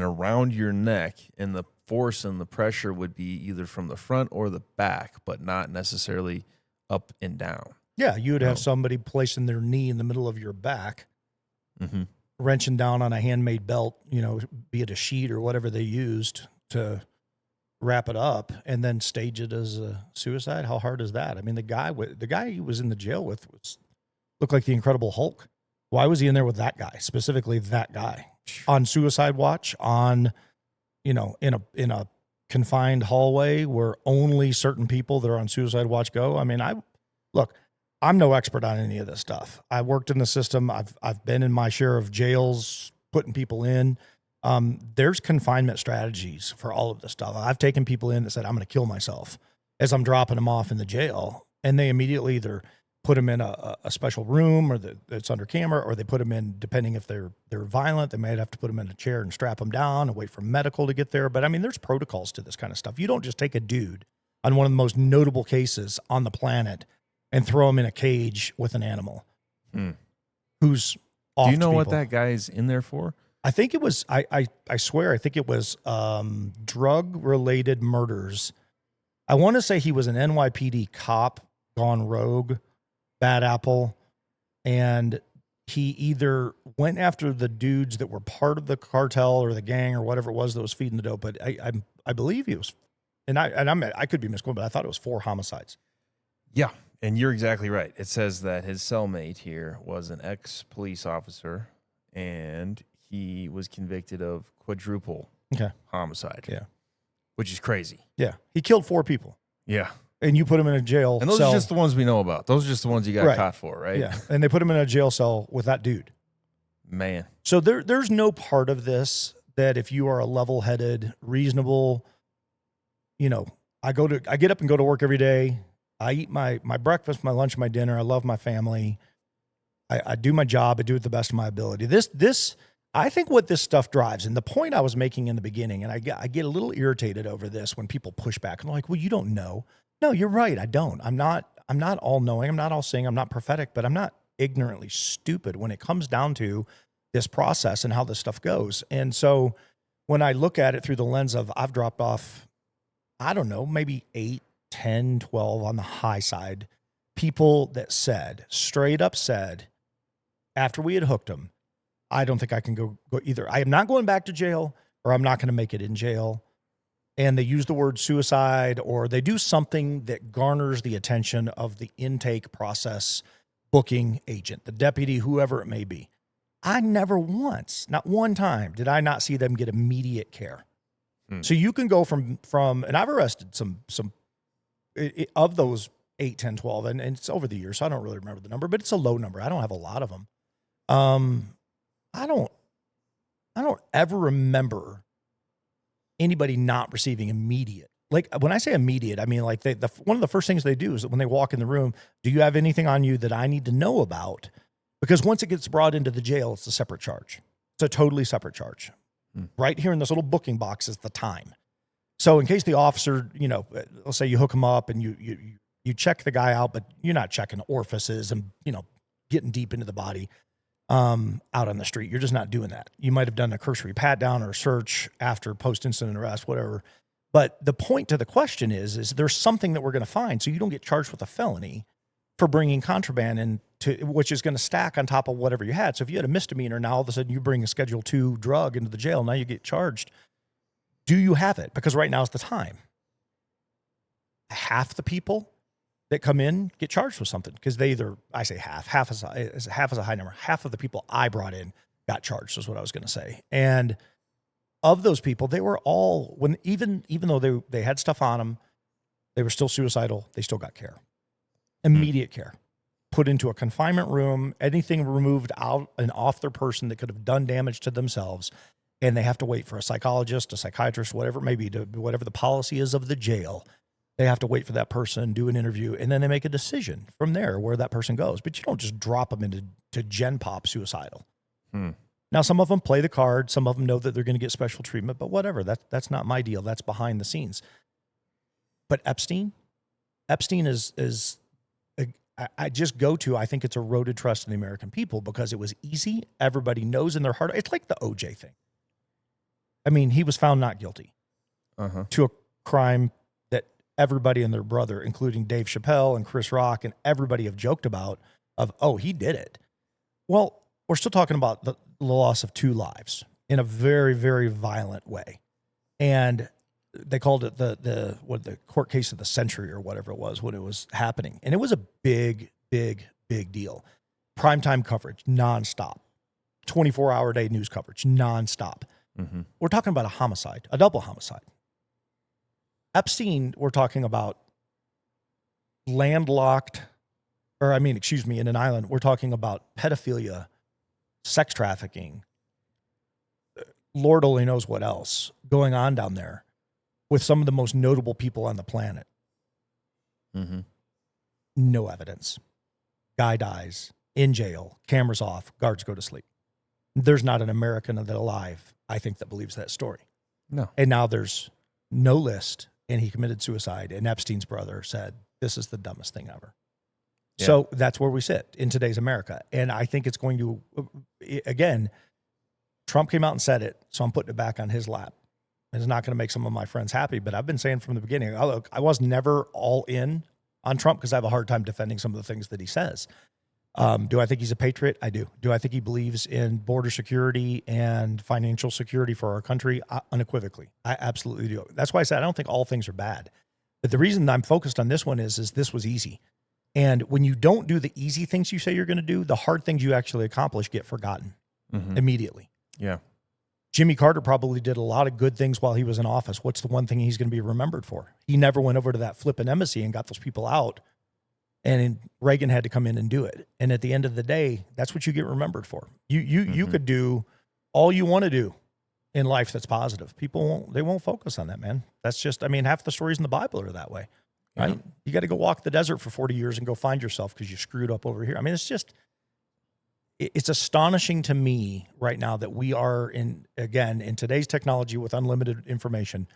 S2: around your neck, and the force and the pressure would be either from the front or the back, but not necessarily up and down.
S1: Yeah, you would have somebody placing their knee in the middle of your back, wrenching down on a handmade belt, you know, be it a sheet or whatever they used to wrap it up, and then stage it as a suicide. How hard is that? I mean, the guy he was in the jail with looked like the Incredible Hulk. Why was he in there with that guy, specifically that guy, on suicide watch, on, you know, in a confined hallway where only certain people that are on suicide watch go? I mean, I'm no expert on any of this stuff. I worked in the system. I've been in my share of jails, putting people in. There's confinement strategies for all of this stuff. I've taken people in that said, I'm going to kill myself as I'm dropping them off in the jail. And they immediately either put them in a special room or that's under camera, or they put them in, depending if they're violent, they might have to put them in a chair and strap them down and wait for medical to get there. But I mean, there's protocols to this kind of stuff. You don't just take a dude on one of the most notable cases on the planet and throw him in a cage with an animal who's off.
S2: Do you know what that guy's in there for?
S1: I think it was, I swear, I think it was drug-related murders. I want to say he was an NYPD cop gone rogue, bad apple, and he either went after the dudes that were part of the cartel or the gang or whatever it was that was feeding the dope. But I believe he was, and I could be misquoted, but I thought it was 4 homicides.
S2: Yeah, and you're exactly right. It says that his cellmate here was an ex-police officer, and he was convicted of quadruple homicide. Yeah. Which is crazy.
S1: Yeah. He killed 4 people.
S2: Yeah.
S1: And you put him in a jail
S2: And those
S1: cell.
S2: are just the ones we know about. Those are just the ones you got caught for, right?
S1: Yeah. And they put him in a jail cell with that dude.
S2: Man.
S1: So there's no part of this that if you are a level-headed, reasonable, you know, I get up and go to work every day. I eat my breakfast, my lunch, my dinner. I love my family. I do my job. I do it the best of my ability. This I think what this stuff drives, and the point I was making in the beginning, and I get a little irritated over this when people push back and like, well, you don't know. No, you're right. I don't. I'm not all knowing. I'm not all seeing. I'm not prophetic, but I'm not ignorantly stupid when it comes down to this process and how this stuff goes. And so when I look at it through the lens of I've dropped off, I don't know, maybe 8, 10, 12 on the high side, people that straight up said, after we had hooked them, I don't think I can go either. I am not going back to jail, or I'm not going to make it in jail. And they use the word suicide, or they do something that garners the attention of the intake process booking agent, the deputy, whoever it may be. I never once, not one time, did I not see them get immediate care. So you can go from, and I've arrested some of those 8, 10, 12, and it's over the years, so I don't really remember the number, but it's a low number. I don't have a lot of them. I don't ever remember anybody not receiving immediate like when I say immediate, I mean like one of the first things they do is that when they walk in the room, do you have anything on you that I need to know about? Because once it gets brought into the jail, it's a separate charge. It's a totally separate charge. Right here in this little booking box is the time. So in case the officer, let's say you hook him up and you check the guy out, but you're not checking orifices and, getting deep into the body out on the street. You're just not doing that. You might have done a cursory pat down or a search after post-incident arrest, whatever. But the point to the question is there's something that we're going to find so you don't get charged with a felony for bringing contraband into, which is going to stack on top of whatever you had. So if you had a misdemeanor, now all of a sudden you bring a Schedule II drug into the jail, now you get charged. Do you have it? Because right now is the time. Half the people that come in get charged with something because they either, I say half is a high number. Half of the people I brought in got charged is what I was going to say. And of those people, they were all, even though they had stuff on them, they were still suicidal. They still got care, immediate care, put into a confinement room, anything removed out and off their person that could have done damage to themselves. And they have to wait for a psychologist, a psychiatrist, whatever it may be, whatever the policy is of the jail. They have to wait for that person, do an interview, and then they make a decision from there where that person goes. But you don't just drop them into Gen Pop suicidal. Now, some of them play the card. Some of them know that they're going to get special treatment, but whatever. That's not my deal. That's behind the scenes. But Epstein is I just go to, I think it's eroded trust in the American people because it was easy. Everybody knows in their heart. It's like the OJ thing. I mean, he was found not guilty to a crime that everybody and their brother, including Dave Chappelle and Chris Rock and everybody have joked about he did it. Well, we're still talking about the loss of 2 lives in a very, very violent way. And they called it the court case of the century or whatever it was when it was happening. And it was a big, big, big deal. Primetime coverage, nonstop. 24-hour day news coverage, nonstop. We're talking about a homicide, a double homicide. Epstein, we're talking about landlocked, in an island, we're talking about pedophilia, sex trafficking, Lord only knows what else going on down there with some of the most notable people on the planet. No evidence. Guy dies in jail, cameras off, guards go to sleep. There's not an American that alive, I think, that believes that story.
S2: No.
S1: And now there's no list, and he committed suicide, and Epstein's brother said, this is the dumbest thing ever. Yeah. So that's where we sit in today's America. And I think it's going to, again, Trump came out and said it, so I'm putting it back on his lap. It's not going to make some of my friends happy, but I've been saying from the beginning, I was never all in on Trump because I have a hard time defending some of the things that he says. Do I think he's a patriot? I do. Do I think he believes in border security and financial security for our country? Unequivocally. I absolutely do. That's why I said I don't think all things are bad. But the reason I'm focused on this one is this was easy. And when you don't do the easy things you say you're going to do, the hard things you actually accomplish get forgotten immediately.
S2: Yeah.
S1: Jimmy Carter probably did a lot of good things while he was in office. What's the one thing he's going to be remembered for? He never went over to that flippin' embassy and got those people out. And Reagan had to come in and do it. And at the end of the day, that's what you get remembered for. You could do all you want to do in life that's positive. People won't focus on that, man. That's just, half the stories in the Bible are that way, right? Yeah. You got to go walk the desert for 40 years and go find yourself because you screwed up over here. It's astonishing to me right now that we are in today's technology with unlimited information,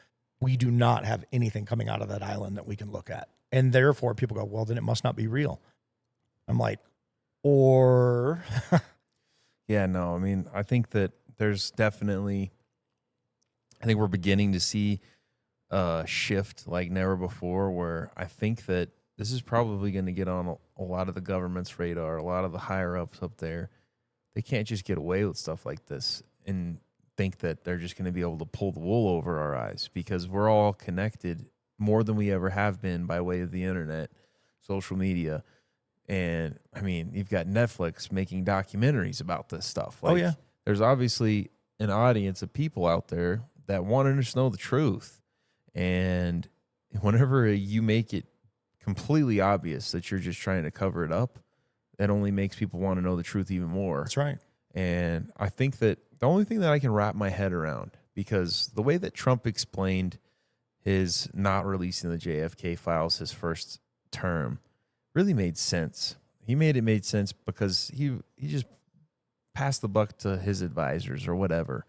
S1: we do not have anything coming out of that island that we can look at. And therefore people go, well, then it must not be real. I'm like, or.
S2: Yeah, no, I think that there's definitely, I think we're beginning to see a shift like never before where I think that this is probably going to get on a lot of the government's radar, a lot of the higher ups up there. They can't just get away with stuff like this and think that they're just going to be able to pull the wool over our eyes because we're all connected more than we ever have been by way of the internet, social media. And you've got Netflix making documentaries about this stuff. There's obviously an audience of people out there that want to just know the truth. And whenever you make it completely obvious that you're just trying to cover it up, that only makes people want to know the truth even more.
S1: That's right.
S2: And I think that the only thing that I can wrap my head around, because the way that Trump explained his not releasing the JFK files his first term really made sense. He made sense because he just passed the buck to his advisors or whatever,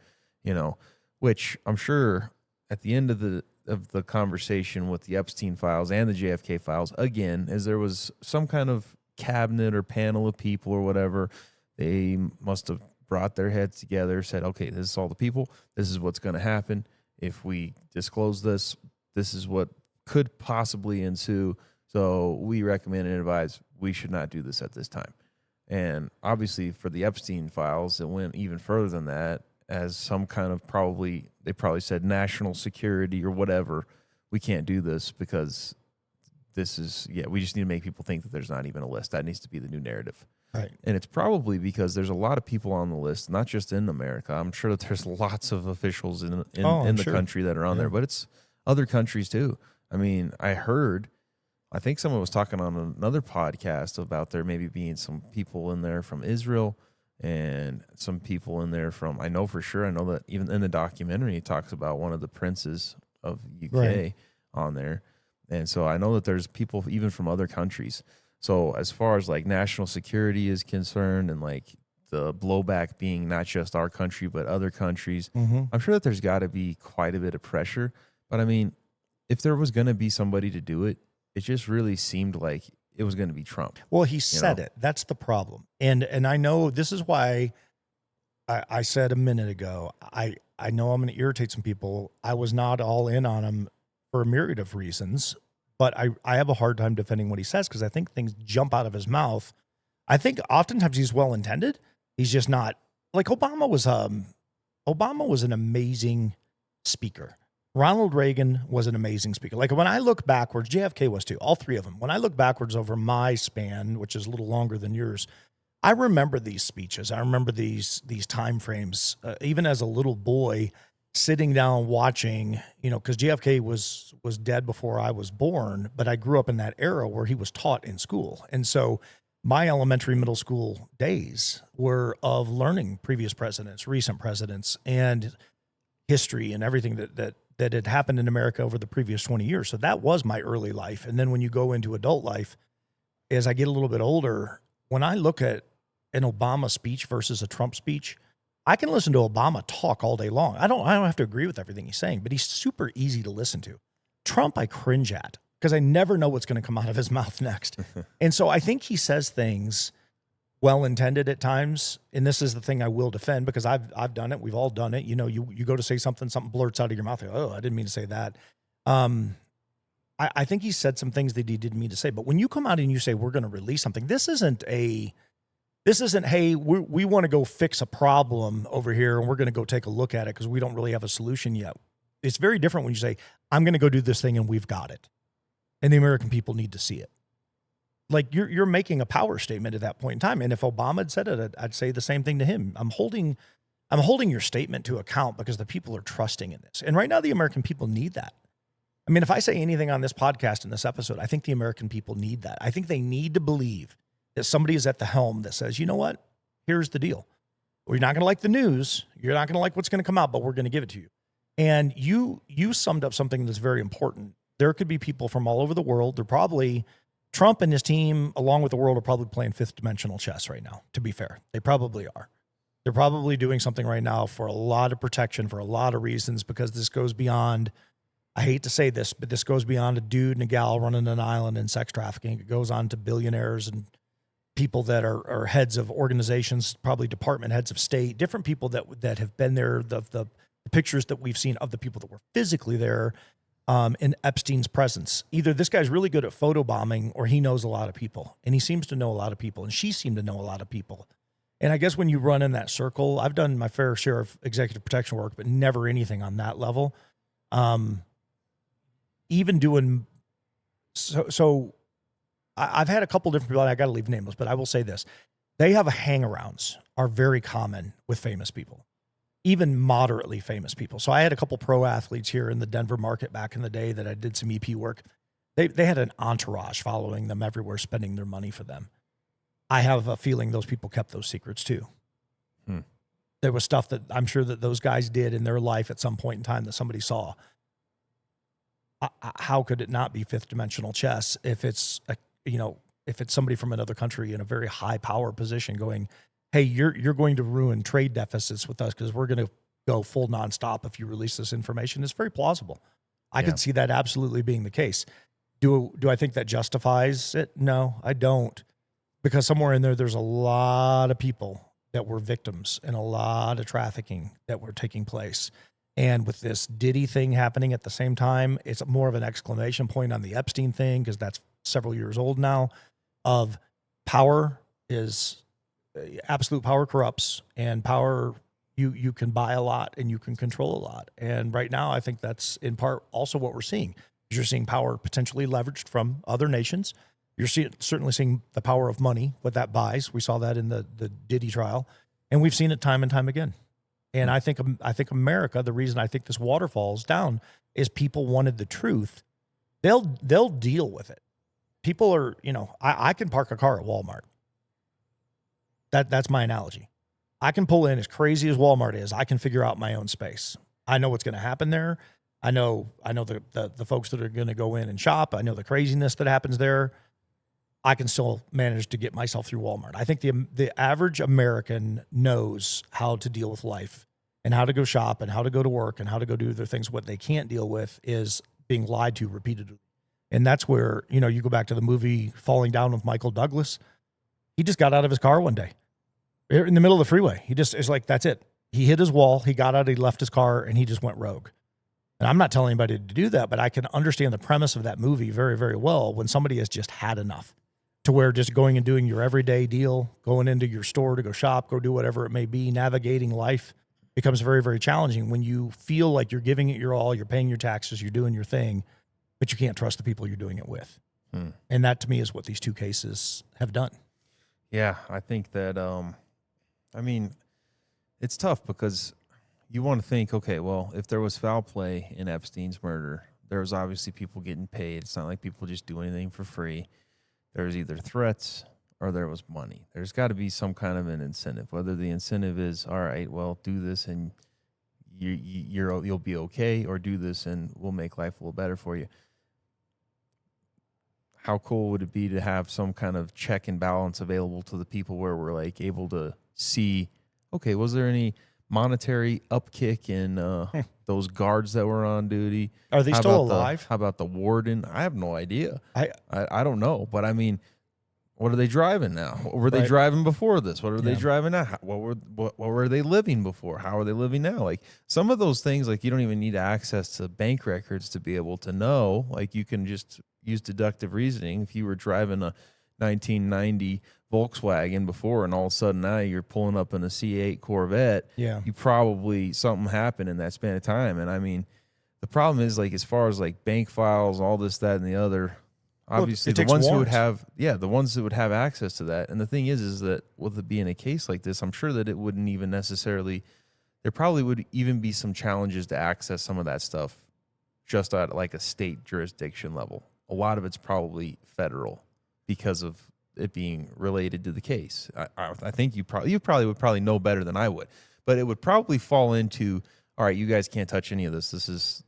S2: which I'm sure at the end of the conversation with the Epstein files and the JFK files, again, as there was some kind of cabinet or panel of people or whatever, they must have brought their heads together, said, okay, this is all the people. This is what's going to happen. If we disclose this, this is what could possibly ensue. So we recommend and advise we should not do this at this time. And obviously for the Epstein files, it went even further than that as some kind of they probably said national security or whatever. We can't do this because this is, we just need to make people think that there's not even a list. That needs to be the new narrative.
S1: Right.
S2: And it's probably because there's a lot of people on the list, not just in America. I'm sure that there's lots of officials in the country that are on there, but it's other countries too. I mean, I think someone was talking on another podcast about there maybe being some people in there from Israel and some people in there from, I know that even in the documentary, it talks about one of the princes of UK on there. And so I know that there's people even from other countries. So as far as like national security is concerned and like the blowback being not just our country, but other countries, I'm sure that there's got to be quite a bit of pressure. But I mean, if there was going to be somebody to do it, it just really seemed like it was going to be Trump.
S1: Well, he said it. That's the problem. And I know this is why I said a minute ago, I know I'm going to irritate some people. I was not all in on him for a myriad of reasons, but I have a hard time defending what he says because I think things jump out of his mouth. I think oftentimes he's well-intended. He's just not, like Obama was an amazing speaker. Ronald Reagan was an amazing speaker. Like when I look backwards, JFK was too, all three of them. When I look backwards over my span, which is a little longer than yours, I remember these speeches. I remember these time frames, even as a little boy sitting down watching, because JFK was dead before I was born, but I grew up in that era where he was taught in school. And so my elementary, middle school days were of learning previous presidents, recent presidents, and history and everything that had happened in America over the previous 20 years. So that was my early life. And then when you go into adult life, as I get a little bit older, when I look at an Obama speech versus a Trump speech, I can listen to Obama talk all day long. I don't have to agree with everything he's saying, but he's super easy to listen to. Trump, I cringe at because I never know what's going to come out of his mouth next. And so I think he says things well-intended at times. And this is the thing I will defend because I've done it. We've all done it. You go to say something blurts out of your mouth. Oh, I didn't mean to say that. I think he said some things that he didn't mean to say. But when you come out and you say, we're going to release something, this isn't, hey, we want to go fix a problem over here and we're going to go take a look at it because we don't really have a solution yet. It's very different when you say, I'm going to go do this thing and we've got it. And the American people need to see it. Like you're making a power statement at that point in time. And if Obama had said it, I'd say the same thing to him. I'm holding your statement to account because the people are trusting in this. And right now the American people need that. I mean, if I say anything on this podcast in this episode, I think the American people need that. I think they need to believe that somebody is at the helm that says, you know what? Here's the deal. You're not going to like the news. You're not going to like what's going to come out, but we're going to give it to you. And you summed up something that's very important. There could be people from all over the world. They're probably, Trump and his team, along with the world, are probably playing fifth dimensional chess right now, to be fair. They probably are. They're probably doing something right now for a lot of protection, for a lot of reasons, because this goes beyond, I hate to say this, but this goes beyond a dude and a gal running an island and sex trafficking. It goes on to billionaires and people that are heads of organizations, probably department heads of state, different people that have been there, the pictures that we've seen of the people that were physically there in Epstein's presence. Either this guy's really good at photobombing or he knows a lot of people, and he seems to know a lot of people, and she seemed to know a lot of people. And I guess when you run in that circle, I've done my fair share of executive protection work, but never anything on that level. Even doing so I've had a couple different people, and I got to leave nameless, but I will say this. They have hangarounds are very common with famous people, even moderately famous people. So I had a couple pro athletes here in the Denver market back in the day that I did some EP work. They had an entourage following them everywhere, spending their money for them. I have a feeling those people kept those secrets too. There was stuff that I'm sure that those guys did in their life at some point in time that somebody saw. how could it not be fifth dimensional chess if it's if it's somebody from another country in a very high power position going, hey, you're going to ruin trade deficits with us because we're going to go full nonstop if you release this information. It's very plausible. I could see that absolutely being the case. Do I think that justifies it? No, I don't. Because somewhere in there's a lot of people that were victims and a lot of trafficking that were taking place. And with this Diddy thing happening at the same time, it's more of an exclamation point on the Epstein thing, because that's several years old now, of power is absolute power corrupts, and power, you can buy a lot and you can control a lot. And right now, I think that's in part also what we're seeing. You're seeing power potentially leveraged from other nations. You're certainly seeing the power of money, what that buys. We saw that in the Diddy trial, and we've seen it time and time again. And I think America, the reason I think this waterfalls down is people wanted the truth. They'll deal with it. People are, I can park a car at Walmart. That's my analogy. I can pull in, as crazy as Walmart is, I can figure out my own space. I know what's going to happen there. I know the folks that are going to go in and shop. I know the craziness that happens there. I can still manage to get myself through Walmart. I think the average American knows how to deal with life and how to go shop and how to go to work and how to go do their things. What they can't deal with is being lied to repeatedly. And that's where, you go back to the movie Falling Down with Michael Douglas. He just got out of his car one day in the middle of the freeway. He just is like, that's it. He hit his wall. He got out, he left his car, and he just went rogue. And I'm not telling anybody to do that, but I can understand the premise of that movie very, very well when somebody has just had enough. To where just going and doing your everyday deal, going into your store to go shop, go do whatever it may be, navigating life becomes very, very challenging when you feel like you're giving it your all, you're paying your taxes, you're doing your thing, but you can't trust the people you're doing it with. And that to me is what these two cases have done.
S2: Yeah, I think that, it's tough because you want to think, okay, well, if there was foul play in Epstein's murder, there was obviously people getting paid. It's not like people just do anything for free. There's either threats or there was money. There's got to be some kind of an incentive, whether the incentive is, all right, well, do this and you'll be okay, or do this and we'll make life a little better for you. How cool would it be to have some kind of check and balance available to the people where we're like able to see, okay, was there any monetary upkick in those guards that were on duty?
S1: Are they still alive?
S2: How about the warden? I have no idea. I don't know. But I mean, what are they driving now? What were they driving before this? What are they driving now? What were they living before? How are they living now? Like some of those things, like you don't even need access to bank records to be able to know. Like you can just use deductive reasoning. If you were driving a 1990 Volkswagen before and all of a sudden now you're pulling up in a C8 Corvette, you probably, something happened in that span of time. And I mean, the problem is, like, as far as like bank files, all this, that, and the other, obviously the ones who would have, the ones that would have access to that. And the thing is that with it being a case like this, I'm sure that it wouldn't even necessarily, there probably would even be some challenges to access some of that stuff just at like a state jurisdiction level. A lot of it's probably federal because of it being related to the case. I think you probably would know better than I would, but it would probably fall into, all right, you guys can't touch any of this. This is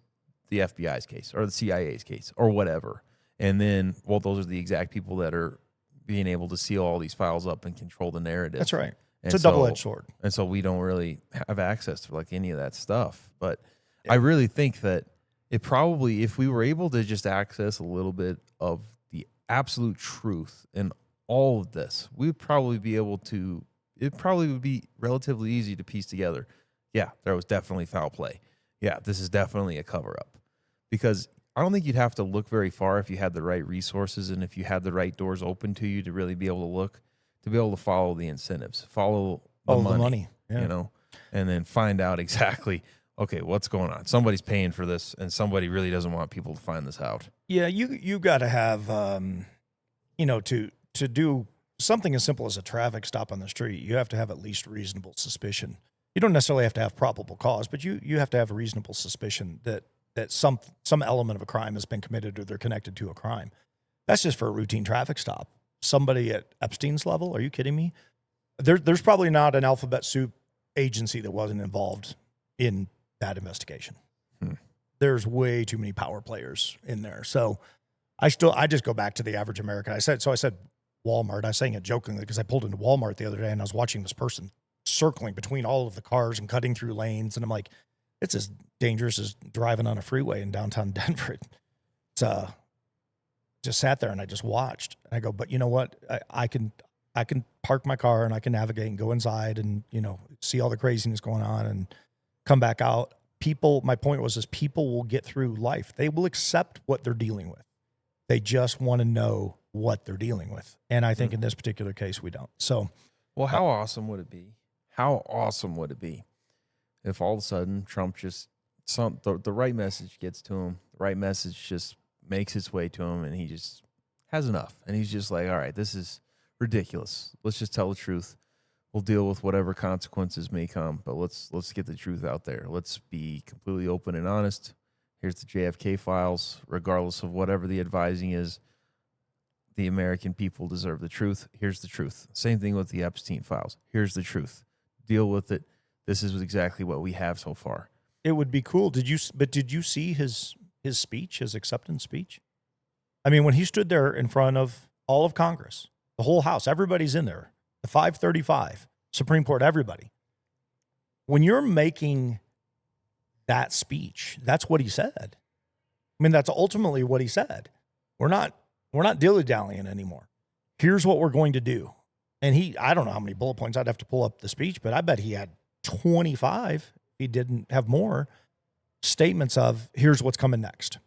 S2: the FBI's case or the CIA's case or whatever. And then, well, those are the exact people that are being able to seal all these files up and control the narrative.
S1: That's right. It's a double-edged sword.
S2: And so we don't really have access to like any of that stuff. But I really think that it probably, if we were able to just access a little bit of the absolute truth in all of this, we'd probably be able to, it probably would be relatively easy to piece together. Yeah, there was definitely foul play. Yeah, this is definitely a cover-up. Because I don't think you'd have to look very far if you had the right resources and if you had the right doors open to you to really be able to look, to be able to follow the incentives, follow the money, and then find out exactly, okay, what's going on? Somebody's paying for this, and somebody really doesn't want people to find this out.
S1: Yeah, you got to have, to do something as simple as a traffic stop on the street, you have to have at least reasonable suspicion. You don't necessarily have to have probable cause, but you have to have a reasonable suspicion that some element of a crime has been committed or they're connected to a crime. That's just for a routine traffic stop. Somebody at Epstein's level, are you kidding me? There's probably not an alphabet soup agency that wasn't involved in that investigation. there's way too many power players in there. So I just go back to the average American. I said Walmart. I was saying it jokingly because I pulled into Walmart the other day and I was watching this person circling between all of the cars and cutting through lanes. And I'm like, it's as dangerous as driving on a freeway in downtown Denver. It's just sat there and I just watched. And I go, but you know what? I can park my car and I can navigate and go inside and, you know, see all the craziness going on and come back out. My point was people will get through life. They will accept what they're dealing with. They just want to know what they're dealing with. And I think in this particular case, we don't. So,
S2: well, how awesome would it be? How awesome would it be if all of a sudden Trump just, the right message gets to him, the right message just makes its way to him, and he just has enough. And he's just like, all right, this is ridiculous. Let's just tell the truth. We'll deal with whatever consequences may come, but let's get the truth out there. Let's be completely open and honest. Here's the JFK files, regardless of whatever the advising is. The American people deserve the truth. Here's the truth. Same thing with the Epstein files. Here's the truth. Deal with it. This is exactly what we have so far.
S1: It would be cool. Did you see his speech, his acceptance speech? I mean, when he stood there in front of all of Congress, the whole House, everybody's in there, the 535, Supreme Court, everybody. When you're making that speech, that's what he said. I mean, that's ultimately what he said. We're not dilly-dallying anymore. Here's what we're going to do. And I don't know how many bullet points. I'd have to pull up the speech, but I bet he had 25, if he didn't have more, statements of here's what's coming next.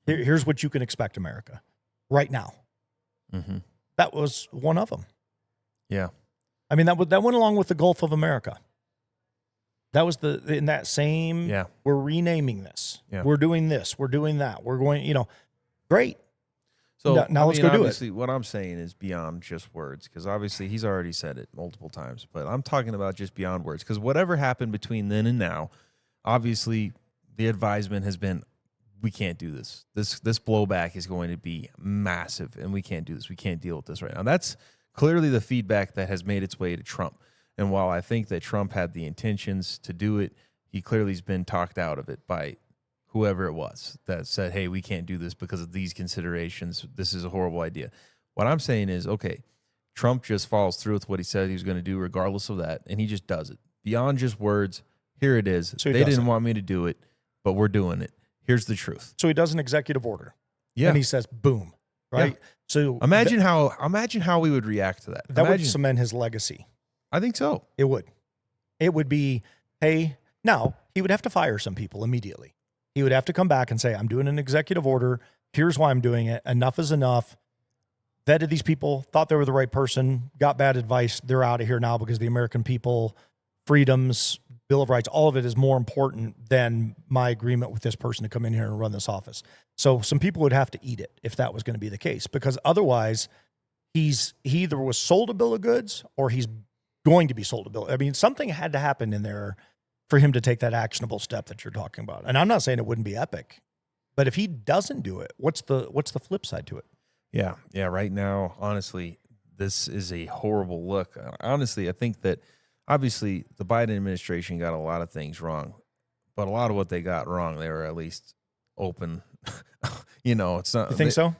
S1: Here's what you can expect, America, right now.
S2: Mm-hmm.
S1: That was one of them.
S2: Yeah.
S1: I mean, that went along with the Gulf of America. That was in that same, we're renaming this. Yeah. We're doing this. We're doing that. We're going, great.
S2: So
S1: now let's go do
S2: it. What I'm saying is beyond just words, because obviously he's already said it multiple times, but I'm talking about just beyond words, because whatever happened between then and now, obviously the advisement has been, we can't do this. This blowback is going to be massive, and we can't do this. We can't deal with this right now. That's clearly the feedback that has made its way to Trump. And while I think that Trump had the intentions to do it, he clearly has been talked out of it by whoever it was that said, hey, we can't do this because of these considerations. This is a horrible idea. What I'm saying is, okay, Trump just follows through with what he said he was going to do regardless of that, and he just does it. Beyond just words, here it is. So they didn't want me to do it, but we're doing it. Here's the truth.
S1: So he does an executive order. Yeah. And he says, boom. Right? Yeah. So
S2: imagine how we would react to that.
S1: That would cement his legacy.
S2: I think so.
S1: It would. It would be, hey, now he would have to fire some people immediately. He would have to come back and say, I'm doing an executive order. Here's why I'm doing it. Enough is enough. Vetted these people, thought they were the right person, got bad advice. They're out of here now because the American people, freedoms, Bill of Rights, all of it is more important than my agreement with this person to come in here and run this office. So some people would have to eat it if that was going to be the case, because otherwise he either was sold a bill of goods or he's going to be sold a bill. I mean, something had to happen in there for him to take that actionable step that you're talking about. And I'm not saying it wouldn't be epic, but if he doesn't do it, what's the flip side to it?
S2: Yeah. Yeah. Right now, honestly, this is a horrible look. Honestly, I think that obviously the Biden administration got a lot of things wrong, but a lot of what they got wrong, they were at least open. It's not.
S1: You think so?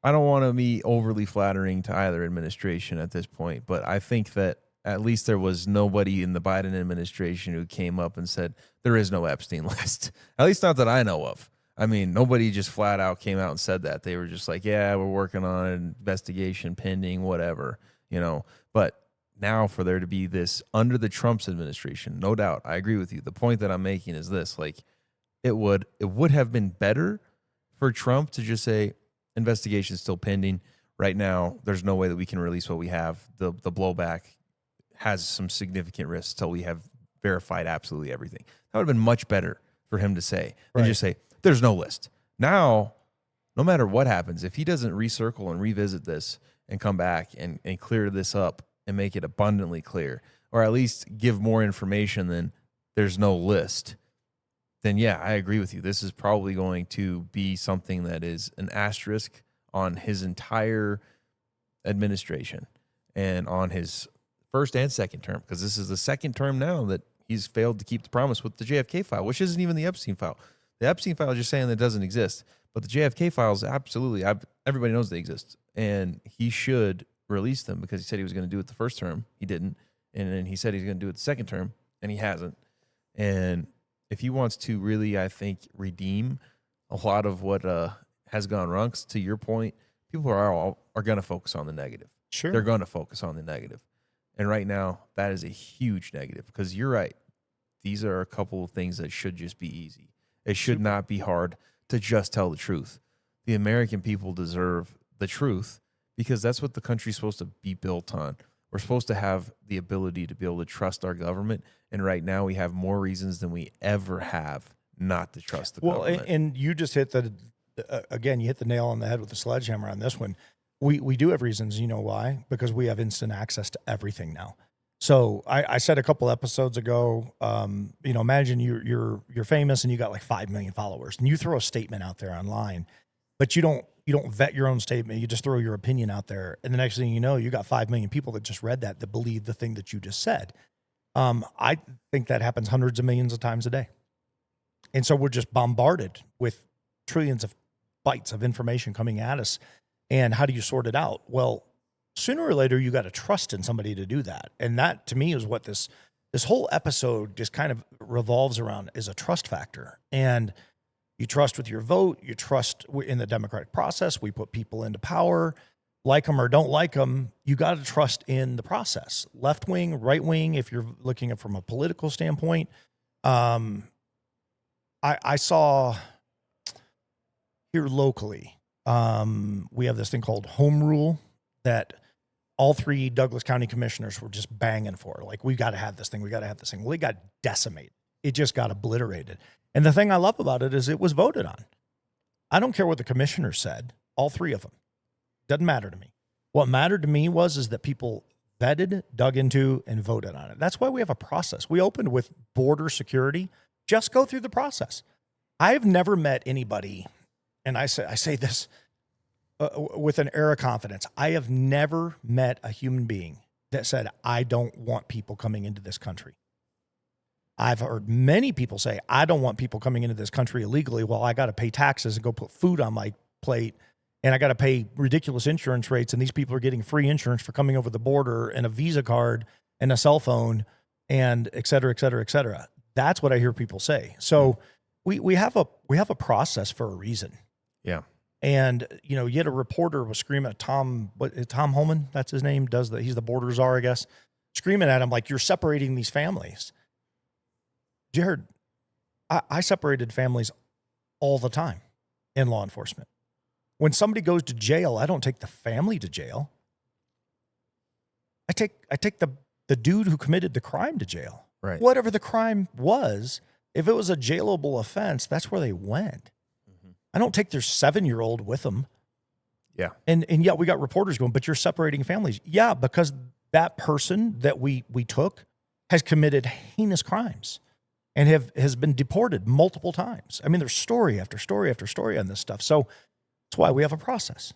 S2: I don't want to be overly flattering to either administration at this point, but I think that at least there was nobody in the Biden administration who came up and said, there is no Epstein list. At least not that I know of. I mean, nobody just flat out came out and said that. They were just like, yeah, we're working on an investigation pending, whatever, But now for there to be this under the Trump's administration, no doubt, I agree with you. The point that I'm making is this, like, it would have been better for Trump to just say, investigation is still pending. Right now, there's no way that we can release what we have. The blowback has some significant risks till we have verified absolutely everything. That would have been much better for him to say than just say, there's no list. Now, no matter what happens, if he doesn't recircle and revisit this and come back and clear this up and make it abundantly clear, or at least give more information than there's no list, then yeah, I agree with you. This is probably going to be something that is an asterisk on his entire administration and on his first and second term, because this is the second term now that he's failed to keep the promise with the JFK file, which isn't even the Epstein file. The Epstein file is just saying that it doesn't exist. But the JFK files, absolutely, everybody knows they exist. And he should release them because he said he was going to do it the first term. He didn't. And then he said he's going to do it the second term, and he hasn't. And if he wants to really, I think, redeem a lot of what has gone wrong, 'cause to your point, people are going to focus on the negative.
S1: Sure.
S2: They're going to focus on the negative. And right now, that is a huge negative because you're right. These are a couple of things that should just be easy. It should not be hard to just tell the truth. The American people deserve the truth because that's what the country's supposed to be built on. We're supposed to have the ability to be able to trust our government. And right now we have more reasons than we ever have not to trust the government.
S1: And you just hit again, you hit the nail on the head with the sledgehammer on this one. We do have reasons. You know why? Because we have instant access to everything now. So I said a couple episodes ago, imagine you're famous and you got like 5 million followers and you throw a statement out there online, but you don't vet your own statement. You just throw your opinion out there. And the next thing you know, you got 5 million people that just read that believe the thing that you just said. I think that happens hundreds of millions of times a day. And so we're just bombarded with trillions of bytes of information coming at us. And how do you sort it out? Well, sooner or later, you got to trust in somebody to do that. And that, to me, is what this whole episode just kind of revolves around, is a trust factor. And you trust with your vote. You trust in the democratic process. We put people into power, like them or don't like them. You got to trust in the process. Left wing, right wing, if you're looking at it from a political standpoint. I saw here locally, we have this thing called home rule that all 3 Douglas County commissioners were just banging for. Like, we got to have this thing. We got to have this thing. Well, it got decimated. It just got obliterated. And the thing I love about it is it was voted on. I don't care what the commissioners said, all 3 of them. Doesn't matter to me. What mattered to me is that people vetted, dug into, and voted on it. That's why we have a process. We opened with border security. Just go through the process. I've never met anybody, and I say this with an air of confidence. I have never met a human being that said, I don't want people coming into this country. I've heard many people say, I don't want people coming into this country illegally. Well, I got to pay taxes and go put food on my plate, and I got to pay ridiculous insurance rates, and these people are getting free insurance for coming over the border and a Visa card and a cell phone and et cetera, et cetera, et cetera. That's what I hear people say. So we have a process for a reason.
S2: Yeah.
S1: And, yet a reporter was screaming at Tom Homan, that's his name, he's the border czar, I guess, screaming at him like, you're separating these families. Jared, I separated families all the time in law enforcement. When somebody goes to jail, I don't take the family to jail. I take the dude who committed the crime to jail.
S2: Right.
S1: Whatever the crime was, if it was a jailable offense, that's where they went. Mm-hmm. I don't take their 7-year-old with them.
S2: Yeah.
S1: And yet we got reporters going, but you're separating families. Yeah, because that person that we took has committed heinous crimes and has been deported multiple times. I mean, there's story after story after story on this stuff. So that's why we have a process.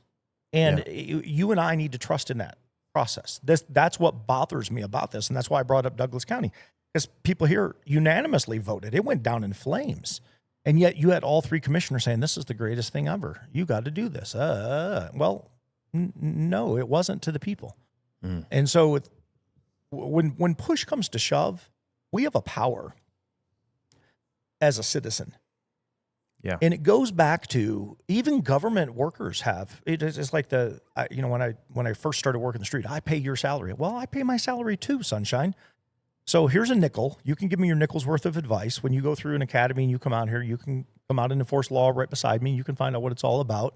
S1: And you and I need to trust in that process. That's what bothers me about this. And that's why I brought up Douglas County. Because people here unanimously voted. It went down in flames. And yet you had all 3 commissioners saying, this is the greatest thing ever. You got to do this. Well, no, it wasn't to the people. Mm. And so when push comes to shove, we have a power as a citizen.
S2: Yeah.
S1: And it goes back to even government workers have. It's like when I first started working the street, I pay your salary. Well, I pay my salary too, sunshine. So here's a nickel. You can give me your nickel's worth of advice. When you go through an academy and you come out here, you can come out and enforce law right beside me. You can find out what it's all about.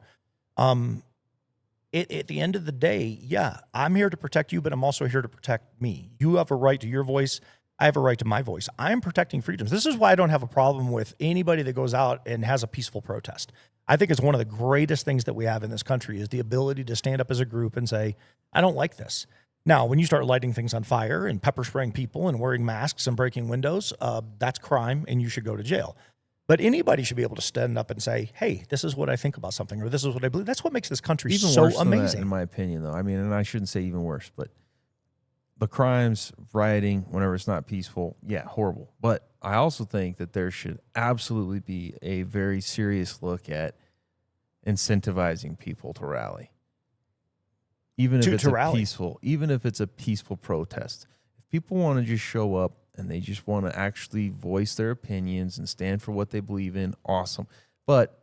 S1: At the end of the day, yeah, I'm here to protect you, but I'm also here to protect me. You have a right to your voice. I have a right to my voice. I am protecting freedoms. This is why I don't have a problem with anybody that goes out and has a peaceful protest. I think it's one of the greatest things that we have in this country is the ability to stand up as a group and say, I don't like this. Now, when you start lighting things on fire and pepper spraying people and wearing masks and breaking windows, that's crime and you should go to jail. But anybody should be able to stand up and say, hey, this is what I think about something, or this is what I believe. That's what makes this country
S2: even
S1: so
S2: worse than
S1: amazing.
S2: that, in my opinion, though. I mean, and I shouldn't say even worse, but the crimes, rioting, whenever it's not peaceful, yeah, horrible. But I also think that there should absolutely be a very serious look at incentivizing people to rally. Even if it's
S1: To
S2: a
S1: rally.
S2: peaceful, even if it's a peaceful protest. If people want to just show up and they just want to actually voice their opinions and stand for what they believe in, awesome. But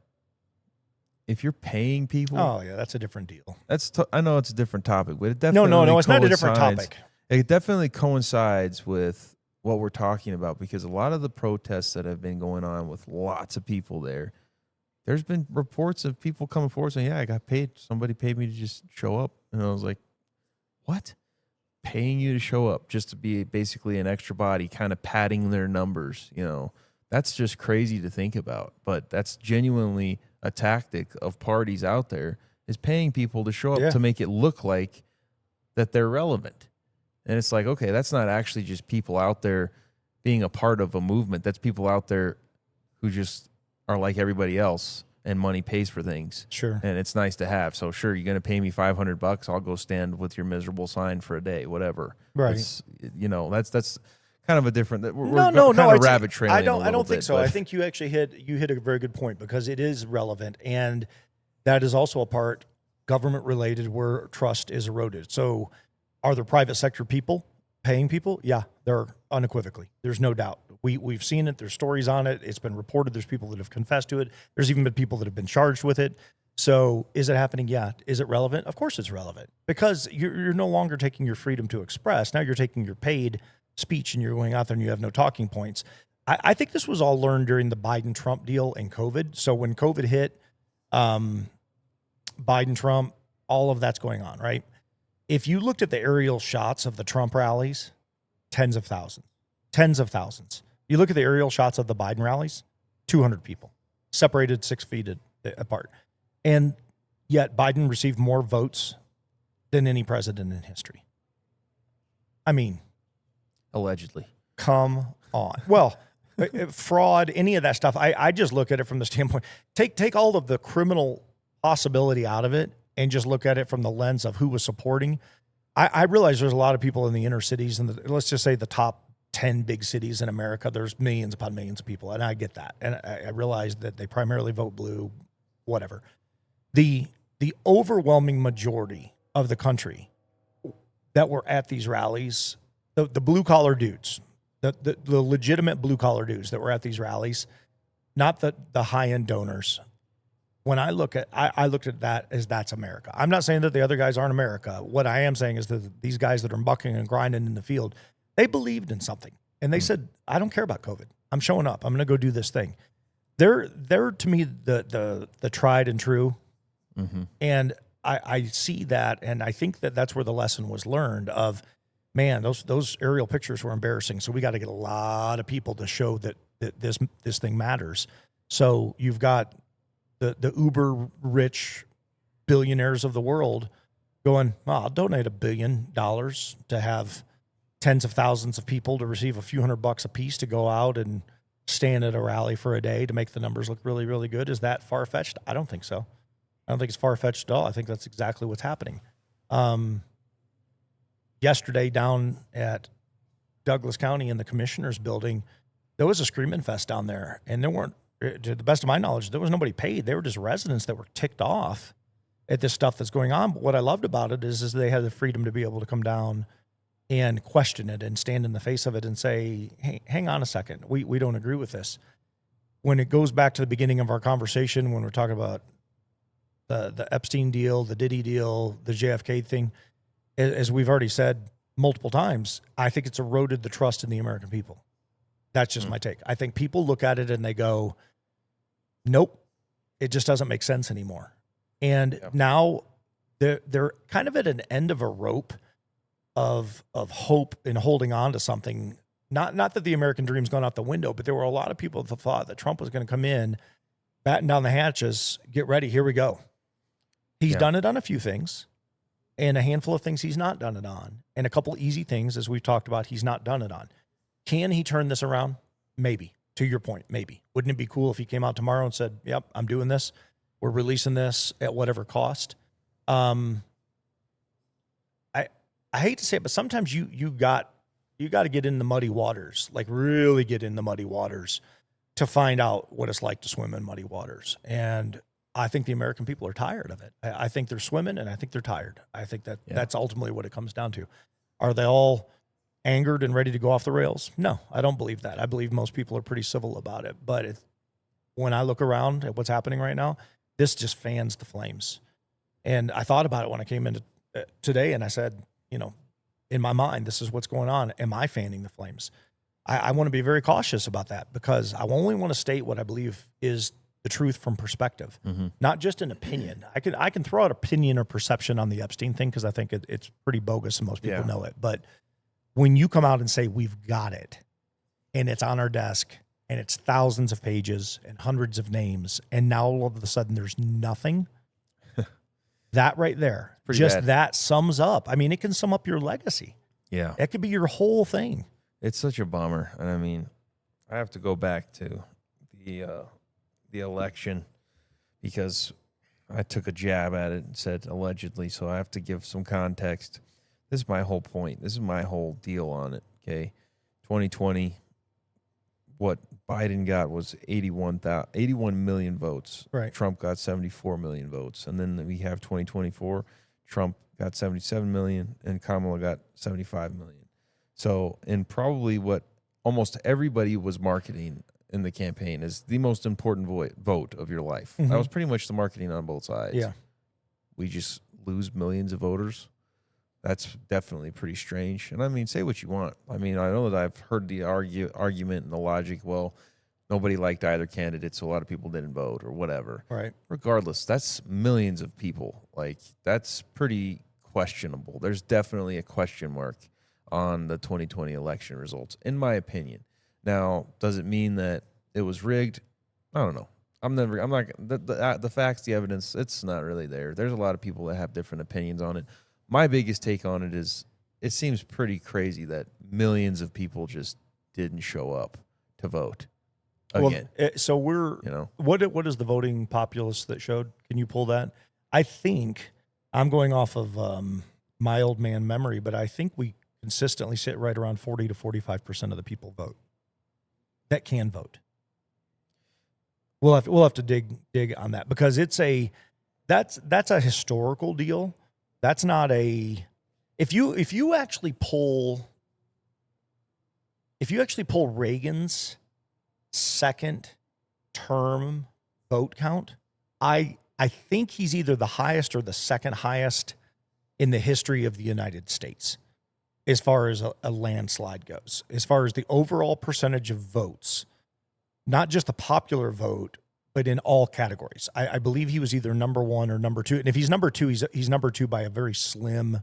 S2: if you're paying people,
S1: Oh yeah, that's a different deal.
S2: I know it's a different topic, but it definitely
S1: No, it's not a different
S2: coincides-
S1: topic.
S2: It definitely coincides with what we're talking about, because a lot of the protests that have been going on with lots of people there, there's been reports of people coming forward saying, yeah, I got paid. Somebody paid me to just show up. And I was like, what? Paying you to show up just to be basically an extra body, kind of padding their numbers, that's just crazy to think about. But that's genuinely a tactic of parties out there, is paying people to show up
S1: Yeah.
S2: to make it look like that they're relevant. And it's like, okay, that's not actually just people out there being a part of a movement. That's people out there who just are like everybody else, and money pays for things.
S1: Sure.
S2: And it's nice to have. So sure, you're going to pay me $500. I'll go stand with your miserable sign for a day, whatever.
S1: Right.
S2: That's kind of a different, we're
S1: No.
S2: kind of rabbit trailing.
S1: I don't think so. I think you actually hit a very good point, because it is relevant, and that is also a part government related where trust is eroded. So are there private sector people paying people? Yeah, there unequivocally. There's no doubt. We've seen it. There's stories on it. It's been reported. There's people that have confessed to it. There's even been people that have been charged with it. So is it happening? Yeah. Is it relevant? Of course it's relevant, because you're no longer taking your freedom to express. Now you're taking your paid speech and you're going out there and you have no talking points. I think this was all learned during the Biden-Trump deal and COVID. So when COVID hit, Biden-Trump, all of that's going on, right? If you looked at the aerial shots of the Trump rallies, tens of thousands. You look at the aerial shots of the Biden rallies, 200 people, separated 6 feet apart. And yet Biden received more votes than any president in history. I mean,
S2: allegedly.
S1: Come on. Well, fraud, any of that stuff. I just look at it from the standpoint, take all of the criminal possibility out of it and just look at it from the lens of who was supporting. I realize there's a lot of people in the inner cities, and let's just say the top 10 big cities in America. There's millions upon millions of people, and I get that. And I realize that they primarily vote blue, whatever. The overwhelming majority of the country that were at these rallies, the blue-collar dudes, the legitimate blue-collar dudes that were at these rallies, not the high-end donors. When I looked at that as that's America. I'm not saying that the other guys aren't America. What I am saying is that these guys that are bucking and grinding in the field, they believed in something. And they said, I don't care about COVID. I'm showing up. I'm going to go do this thing. They're to me the tried and true.
S2: Mm-hmm.
S1: And I see that, and I think that that's where the lesson was learned of, man, those aerial pictures were embarrassing. So we got to get a lot of people to show that this thing matters. So you've got the uber rich billionaires of the world going, I'll donate $1 billion to have tens of thousands of people to receive a few $100 a piece to go out and stand at a rally for a day to make the numbers look really, really good. Is that far-fetched? I don't think so. I don't think it's far-fetched at all. I think that's exactly what's happening. Yesterday down at Douglas County in the commissioner's building, there was a screaming fest down there, and there weren't, to the best of my knowledge, there was nobody paid. They were just residents that were ticked off at this stuff that's going on. But what I loved about it is they had the freedom to be able to come down and question it and stand in the face of it and say, hey, hang on a second. We don't agree with this. When it goes back to the beginning of our conversation, when we're talking about the Epstein deal, the Diddy deal, the JFK thing, as we've already said multiple times, I think it's eroded the trust in the American people. That's just my take. I think people look at it and they go, nope, it just doesn't make sense anymore. And now they're kind of at an end of a rope of hope and holding on to something. Not that the American dream's gone out the window, but there were a lot of people that thought that Trump was going to come in, batten down the hatches, get ready, here we go. He's done it on a few things, and a handful of things he's not done it on, and a couple easy things, as we've talked about, he's not done it on. Can he turn this around? Maybe. To your point, maybe. Wouldn't it be cool if he came out tomorrow and said, yep, I'm doing this. We're releasing this at whatever cost. I hate to say it, but sometimes you got to get in the muddy waters, like really get in the muddy waters to find out what it's like to swim in muddy waters. And I think the American people are tired of it. I think they're swimming, and I think they're tired. I think that that's ultimately what it comes down to. Are they all angered and ready to go off the rails? No, I don't believe that. I believe most people are pretty civil about it. But when I look around at what's happening right now, this just fans the flames. And I thought about it when I came in today, and I said, in my mind, this is what's going on. Am I fanning the flames? I want to be very cautious about that, because I only want to state what I believe is the truth from perspective, not just an opinion. I can throw out opinion or perception on the Epstein thing because I think it's pretty bogus and most people know it. But when you come out and say we've got it, and it's on our desk, and it's thousands of pages and hundreds of names, and now all of a sudden there's nothing, that right there, just bad. That sums up. I mean, it can sum up your legacy.
S2: Yeah,
S1: it could be your whole thing.
S2: It's such a bummer. And I mean, I have to go back to the election, because I took a jab at it and said allegedly, so I have to give some context. This is my whole point. This is my whole deal on it, okay? 2020, what Biden got was 81 million votes.
S1: Right.
S2: Trump got 74 million votes. And then we have 2024, Trump got 77 million and Kamala got 75 million. So, in probably what almost everybody was marketing in the campaign is the most important vote of your life. That was pretty much the marketing on both sides.
S1: Yeah.
S2: We just lose millions of voters. That's definitely pretty strange. And I mean, say what you want. I mean, I know that I've heard the argument and the logic, well, nobody liked either candidate, so a lot of people didn't vote or whatever.
S1: Right.
S2: Regardless, that's millions of people. Like, that's pretty questionable. There's definitely a question mark on the 2020 election results, in my opinion. Now, does it mean that it was rigged? I don't know. The facts, the evidence, it's not really there. There's a lot of people that have different opinions on it. My biggest take on it is it seems pretty crazy that millions of people just didn't show up to vote again.
S1: Well, so what is the voting populace that showed? Can you pull that? I think I'm going off of my old man memory, but I think we consistently sit right around 40 to 45% of the people vote that can vote. We'll have to dig on that, because that's a historical deal. That's not a if you actually pull Reagan's second term vote count, I think he's either the highest or the second highest in the history of the United States as far as a landslide goes. As far as the overall percentage of votes, not just the popular vote, but in all categories. I believe he was either number one or number two. And if he's number two, he's number two by a very slim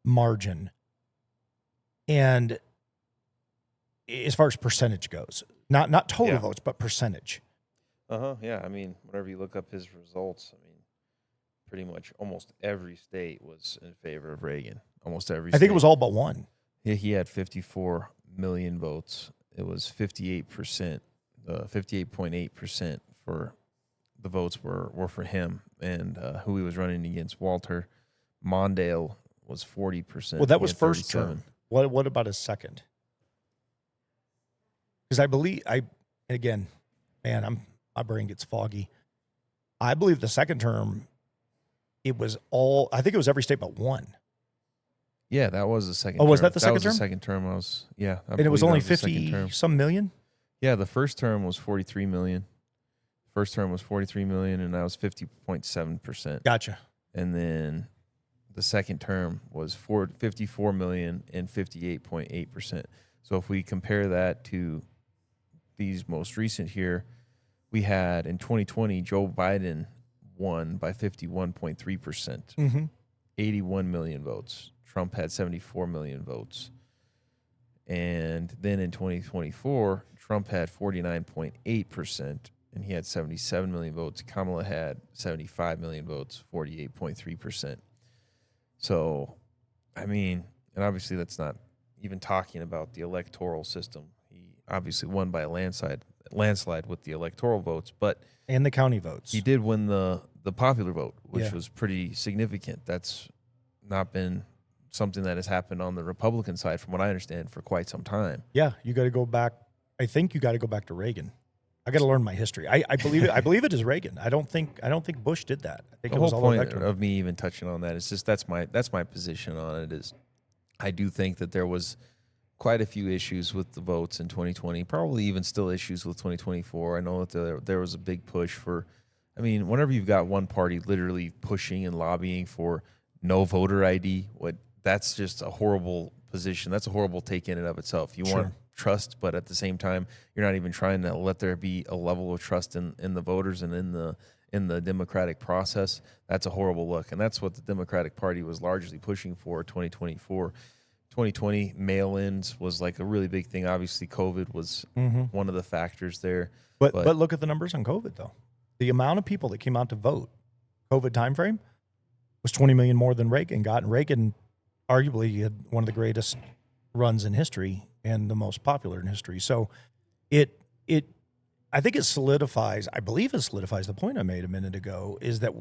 S1: margin. And as far as percentage goes, not total votes, but percentage.
S2: Yeah. I mean, whenever you look up his results, I mean, pretty much almost every state was in favor of Reagan. Almost every state.
S1: I think it was all but one.
S2: Yeah, he had 54 million votes. It was 58%, 58.8% for the votes were for him. And who he was running against, Walter Mondale, was 40%.
S1: Well, that was first term. What about his second? Because I believe, again, man, my brain gets foggy. I believe the second term, I think it was every state but one.
S2: Yeah, that was the second
S1: term. Oh, was that
S2: the
S1: second term?
S2: The second term.
S1: And it was only 50 some million?
S2: Yeah, the first term was 43 million. First term was 43 million, and that was 50.7%.
S1: Gotcha.
S2: And then the second term was 54 million and 58.8%. So if we compare that to these most recent here, we had in 2020, Joe Biden won by 51.3%, 81 million votes. Trump had 74 million votes. And then in 2024, Trump had 49.8%, and he had 77 million votes. Kamala had 75 million votes, 48.3%. So, I mean, and obviously that's not even talking about the electoral system. He obviously won by a landslide with the electoral votes,
S1: and the county votes.
S2: He did win the popular vote, which was pretty significant. That's not been something that has happened on the Republican side, from what I understand, for quite some time.
S1: Yeah, you got to go back. I think you got to go back to Reagan. I got to learn my history. I believe it. I believe it is Reagan. I don't think Bush did that. I think
S2: The
S1: it was
S2: whole
S1: all the way
S2: point
S1: back to him.
S2: of me even touching on that is just that's my position on it. Is I do think that there was quite a few issues with the votes in 2020, probably even still issues with 2024. I know that there was a big push for, I mean, whenever you've got one party literally pushing and lobbying for no voter ID, that's just a horrible position. That's a horrible take in and of itself. You want trust, but at the same time, you're not even trying to let there be a level of trust in the voters and in the democratic process. That's a horrible look. And that's what the Democratic Party was largely pushing for 2024. 2020 mail-ins was like a really big thing. Obviously, COVID was one of the factors there.
S1: But look at the numbers on COVID, though. The amount of people that came out to vote, COVID timeframe, was 20 million more than Reagan got. And Reagan arguably had one of the greatest runs in history and the most popular in history. So I think it solidifies, I believe it solidifies the point I made a minute ago, is that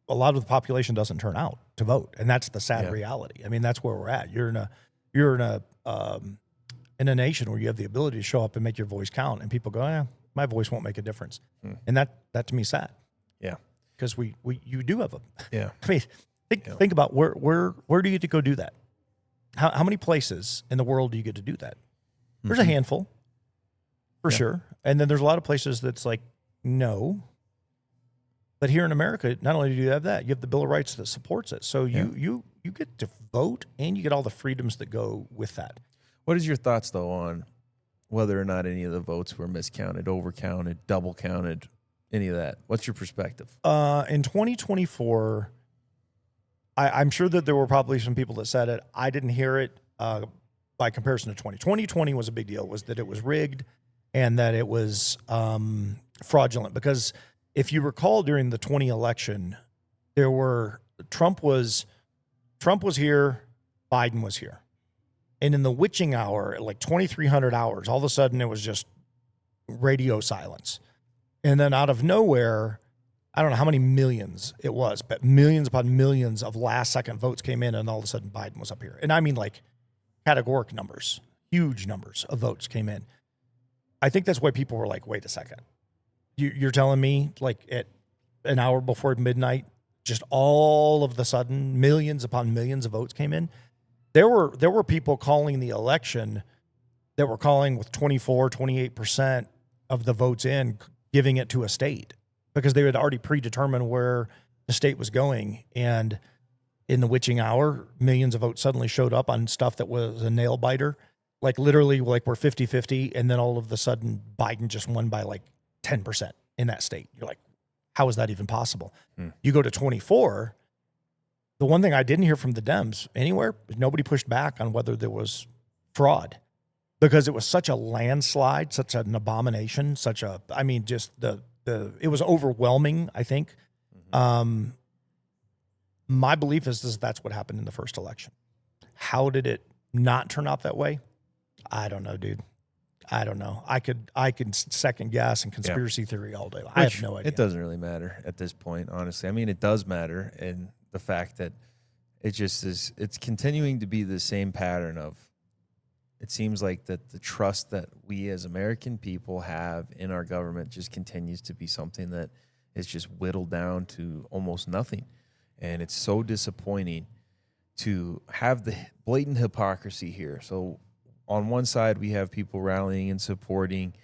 S1: a lot of the population doesn't turn out to vote. And that's the sad reality. I mean, that's where we're at. You're in a nation where you have the ability to show up and make your voice count, and people go, my voice won't make a difference. And that to me is sad.
S2: Yeah.
S1: Because you do have a,
S2: Yeah.
S1: I mean, think about where do you get to go do that? How many places in the world do you get to do that? There's a handful, for sure. And then there's a lot of places that's like, no. But here in America, not only do you have that, you have the Bill of Rights that supports it. So you get to vote, and you get all the freedoms that go with that.
S2: What is your thoughts, though, on whether or not any of the votes were miscounted, overcounted, double counted, any of that? What's your perspective?
S1: In 2024, I'm sure that there were probably some people that said it. I didn't hear it by comparison to 2020. 2020 was a big deal, was that it was rigged and that it was fraudulent. Because if you recall, during the 20 election, Trump was here, Biden was here. And in the witching hour, at like 2300 hours, all of a sudden it was just radio silence. And then out of nowhere, I don't know how many millions it was, but millions upon millions of last second votes came in, and all of a sudden Biden was up here. And I mean like categoric numbers, huge numbers of votes came in. I think that's why people were like, wait a second. You're telling me like at an hour before midnight, just all of the sudden millions upon millions of votes came in? There were people calling the election that were calling with 24, 28% of the votes in, giving it to a state, because they had already predetermined where the state was going. And in the witching hour, millions of votes suddenly showed up on stuff that was a nail biter, like literally like we're 50-50. And then all of a sudden Biden just won by like 10% in that state. You're like, how is that even possible? You go to 24. The one thing I didn't hear from the Dems anywhere, nobody pushed back on whether there was fraud, because it was such a landslide, such an abomination, just it was overwhelming, I think. My belief is that's what happened in the first election. How did it not turn out that way? I don't know, dude. I don't know. I could second guess and conspiracy theory all day long. I have no idea.
S2: It doesn't really matter at this point, honestly. I mean, it does matter, and the fact that it's continuing to be the same pattern of, it seems like that the trust that we as American people have in our government just continues to be something that is just whittled down to almost nothing. And it's so disappointing to have the blatant hypocrisy here. So on one side, we have people rallying and supporting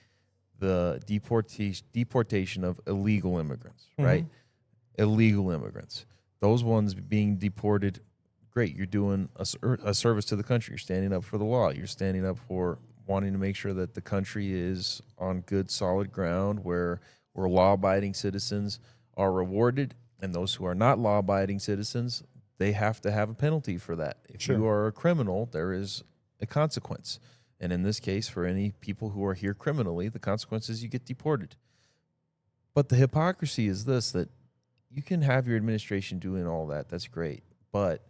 S2: the deportation of illegal immigrants, right? Illegal immigrants. Those ones being deported, great. You're doing a service to the country. You're standing up for the law. You're standing up for wanting to make sure that the country is on good, solid ground where law-abiding citizens are rewarded, and those who are not law-abiding citizens, they have to have a penalty for that. If you are a criminal, there is a consequence. And in this case, for any people who are here criminally, the consequence is you get deported. But the hypocrisy is this, that you can have your administration doing all that. That's great. But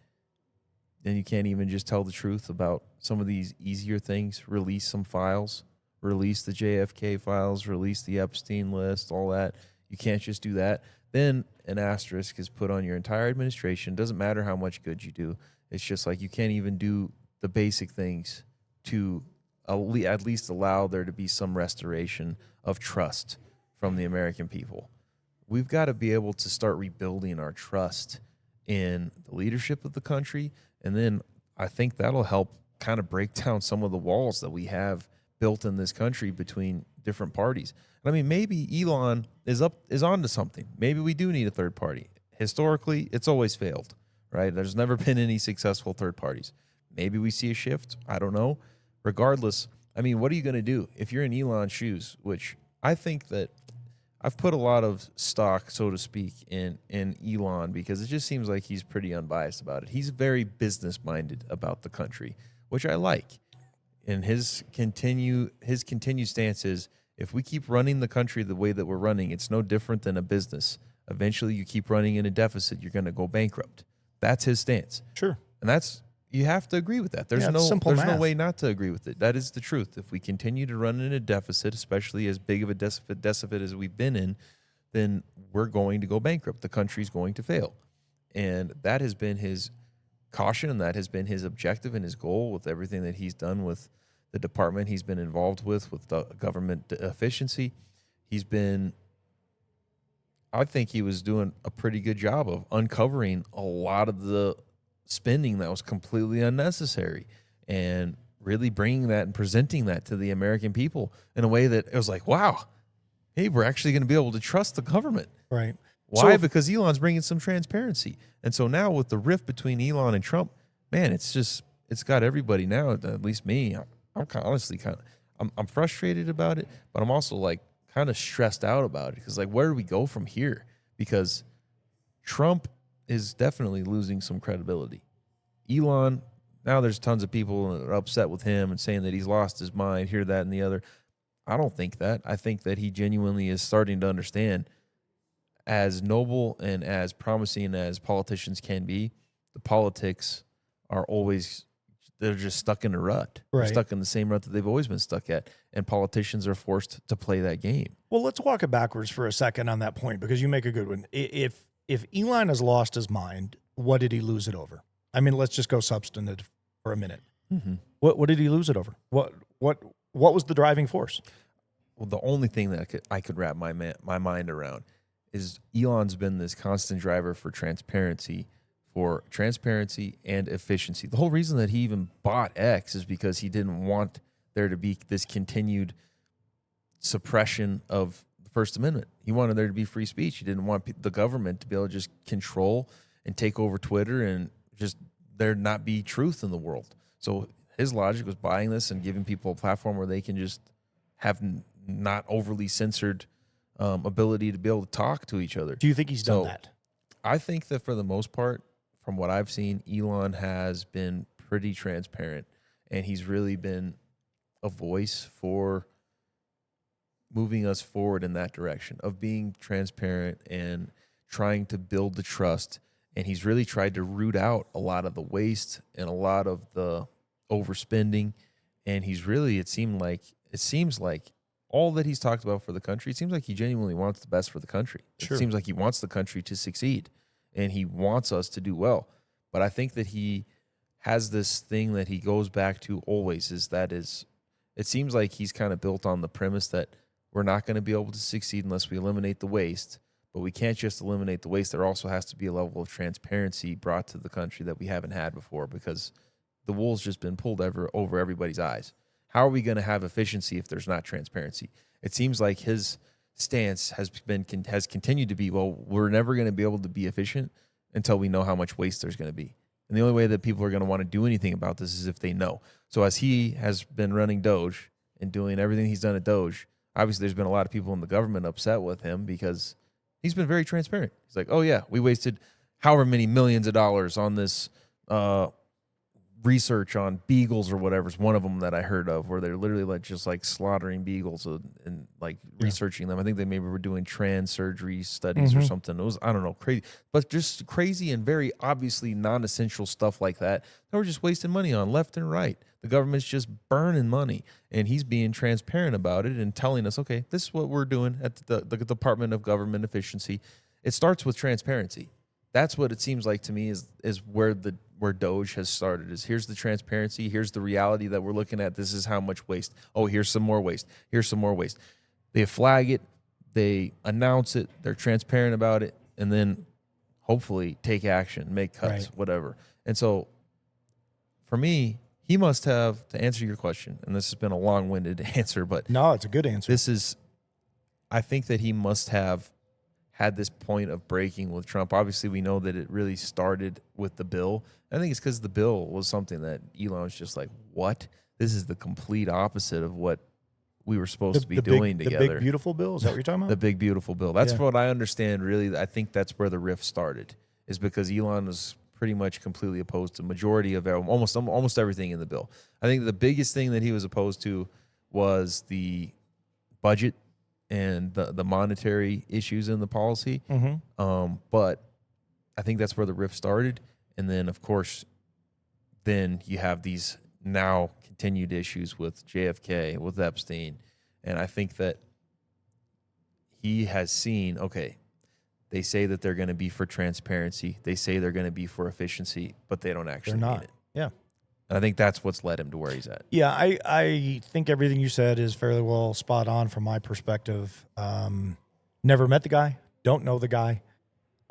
S2: then you can't even just tell the truth about some of these easier things. Release some files, release the JFK files, release the Epstein list, all that. You can't just do that. Then an asterisk is put on your entire administration. Doesn't matter how much good you do. It's just like you can't even do the basic things to at least allow there to be some restoration of trust from the American people. We've got to be able to start rebuilding our trust in the leadership of the country. And then I think that'll help kind of break down some of the walls that we have built in this country between different parties. I mean, maybe Elon is on to something. Maybe we do need a third party. Historically, it's always failed, right? There's never been any successful third parties. Maybe we see a shift. I don't know. Regardless, I mean, what are you going to do if you're in Elon's shoes? Which I think that I've put a lot of stock, so to speak, in Elon because it just seems like he's pretty unbiased about it. He's very business-minded about the country, which I like. And his continued stance is, if we keep running the country the way that we're running, it's no different than a business. Eventually, you keep running in a deficit, you're going to go bankrupt. That's his stance.
S1: Sure.
S2: And you have to agree with that. There's no way not to agree with it. That is the truth. If we continue to run in a deficit, especially as big of a deficit as we've been in, then we're going to go bankrupt. The country's going to fail. And that has been his caution, and that has been his objective and his goal with everything that he's done with the department he's been involved with the government efficiency. I think he was doing a pretty good job of uncovering a lot of the spending that was completely unnecessary and really bringing that and presenting that to the American people in a way that it was like, wow, hey, we're actually going to be able to trust the government.
S1: Right.
S2: Why? Because Elon's bringing some transparency. And so now with the rift between Elon and Trump, man, it's got everybody now, at least me. I'm frustrated about it, but I'm also like kind of stressed out about it because like, where do we go from here? Because Trump is definitely losing some credibility. Elon, now there's tons of people that are upset with him and saying that he's lost his mind, here, that, and the other. I don't think that. I think that he genuinely is starting to understand, as noble and as promising as politicians can be, the politics are always, they're just stuck in a rut.
S1: Right.
S2: They're stuck in the same rut that they've always been stuck at, and politicians are forced to play that game.
S1: Well, let's walk it backwards for a second on that point because you make a good one. If Elon has lost his mind, what did he lose it over? I mean, let's just go substantive for a minute.
S2: Mm-hmm.
S1: What did he lose it over? What was the driving force?
S2: Well, the only thing that I could wrap my mind around is Elon's been this constant driver for transparency and efficiency. The whole reason that he even bought X is because he didn't want there to be this continued suppression of the First Amendment. He wanted there to be free speech. He didn't want the government to be able to just control and take over Twitter and just there not be truth in the world. So his logic was buying this and giving people a platform where they can just have not overly censored ability to be able to talk to each other.
S1: Do you think he's done that?
S2: I think that for the most part, from what I've seen, Elon has been pretty transparent, and he's really been a voice for moving us forward in that direction of being transparent and trying to build the trust. And he's really tried to root out a lot of the waste and a lot of the overspending. And he's really, it seems like all that he's talked about for the country, it seems like he genuinely wants the best for the country.
S1: Sure.
S2: It seems like he wants the country to succeed and he wants us to do well. But I think that he has this thing that he goes back to always it seems like he's kind of built on the premise that we're not going to be able to succeed unless we eliminate the waste. But we can't just eliminate the waste. There also has to be a level of transparency brought to the country that we haven't had before because the wool's just been pulled over everybody's eyes. How are we going to have efficiency if there's not transparency? It seems like his stance has continued to be, well, we're never going to be able to be efficient until we know how much waste there's going to be. And the only way that people are going to want to do anything about this is if they know. So as he has been running Doge and doing everything he's done at Doge, obviously there's been a lot of people in the government upset with him because he's been very transparent. He's like, oh yeah, we wasted however many millions of dollars on this research on beagles or whatever is one of them that I heard of, where they're literally just slaughtering beagles and researching them. I think they maybe were doing trans surgery studies or something. It was, I don't know, crazy, but just crazy and very obviously non-essential stuff like that. They were just wasting money on left and right. The government's just burning money, and he's being transparent about it and telling us, okay, this is what we're doing at the Department of Government Efficiency. It starts with transparency. that's what it seems like to me is where Doge has started. Is here's the transparency, here's the reality that we're looking at. This is how much waste. Oh, here's some more waste. Here's some more waste. They flag it, they announce it, they're transparent about it, and then hopefully take action, make cuts, whatever. And so for me, he must have, to answer your question, and this has been a long-winded answer, but
S1: no, it's a good answer.
S2: I think that he must have had this point of breaking with Trump. Obviously, we know that it really started with the bill. I think it's because the bill was something that Elon was just like, what? This is the complete opposite of what we were supposed to be doing together.
S1: The big, beautiful bill? Is that what you're talking about?
S2: The big, beautiful bill. That's what I understand, really. I think that's where the rift started, is because Elon was pretty much completely opposed to majority of almost everything in the bill. I think the biggest thing that he was opposed to was the budget and the monetary issues in the policy. But I think that's where the rift started. And then, of course, then you have these now continued issues with JFK, with Epstein. And I think that he has seen, okay, they say that they're going to be for transparency. They say they're going to be for efficiency, but they don't actually mean it.
S1: Yeah.
S2: And I think that's what's led him to where he's at.
S1: Yeah, I think everything you said is fairly well spot on from my perspective. Never met the guy, don't know the guy.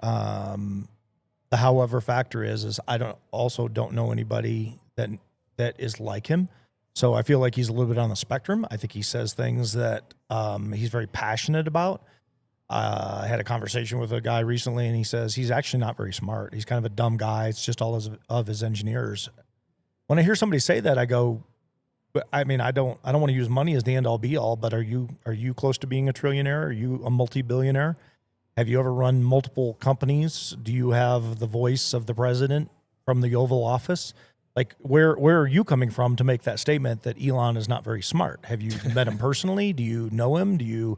S1: The however factor is I don't know anybody that is like him. So I feel like he's a little bit on the spectrum. I think he says things that he's very passionate about. I had a conversation with a guy recently, and he says he's actually not very smart. He's kind of a dumb guy. It's just all of his engineers. When I hear somebody say that, I go, I mean, I don't want to use money as the end all be all, but are you close to being a trillionaire? Are you a multi-billionaire? Have you ever run multiple companies? Do you have the voice of the president from the Oval Office? Like, where are you coming from to make that statement that Elon is not very smart? Have you met him personally? Do you know him? Do you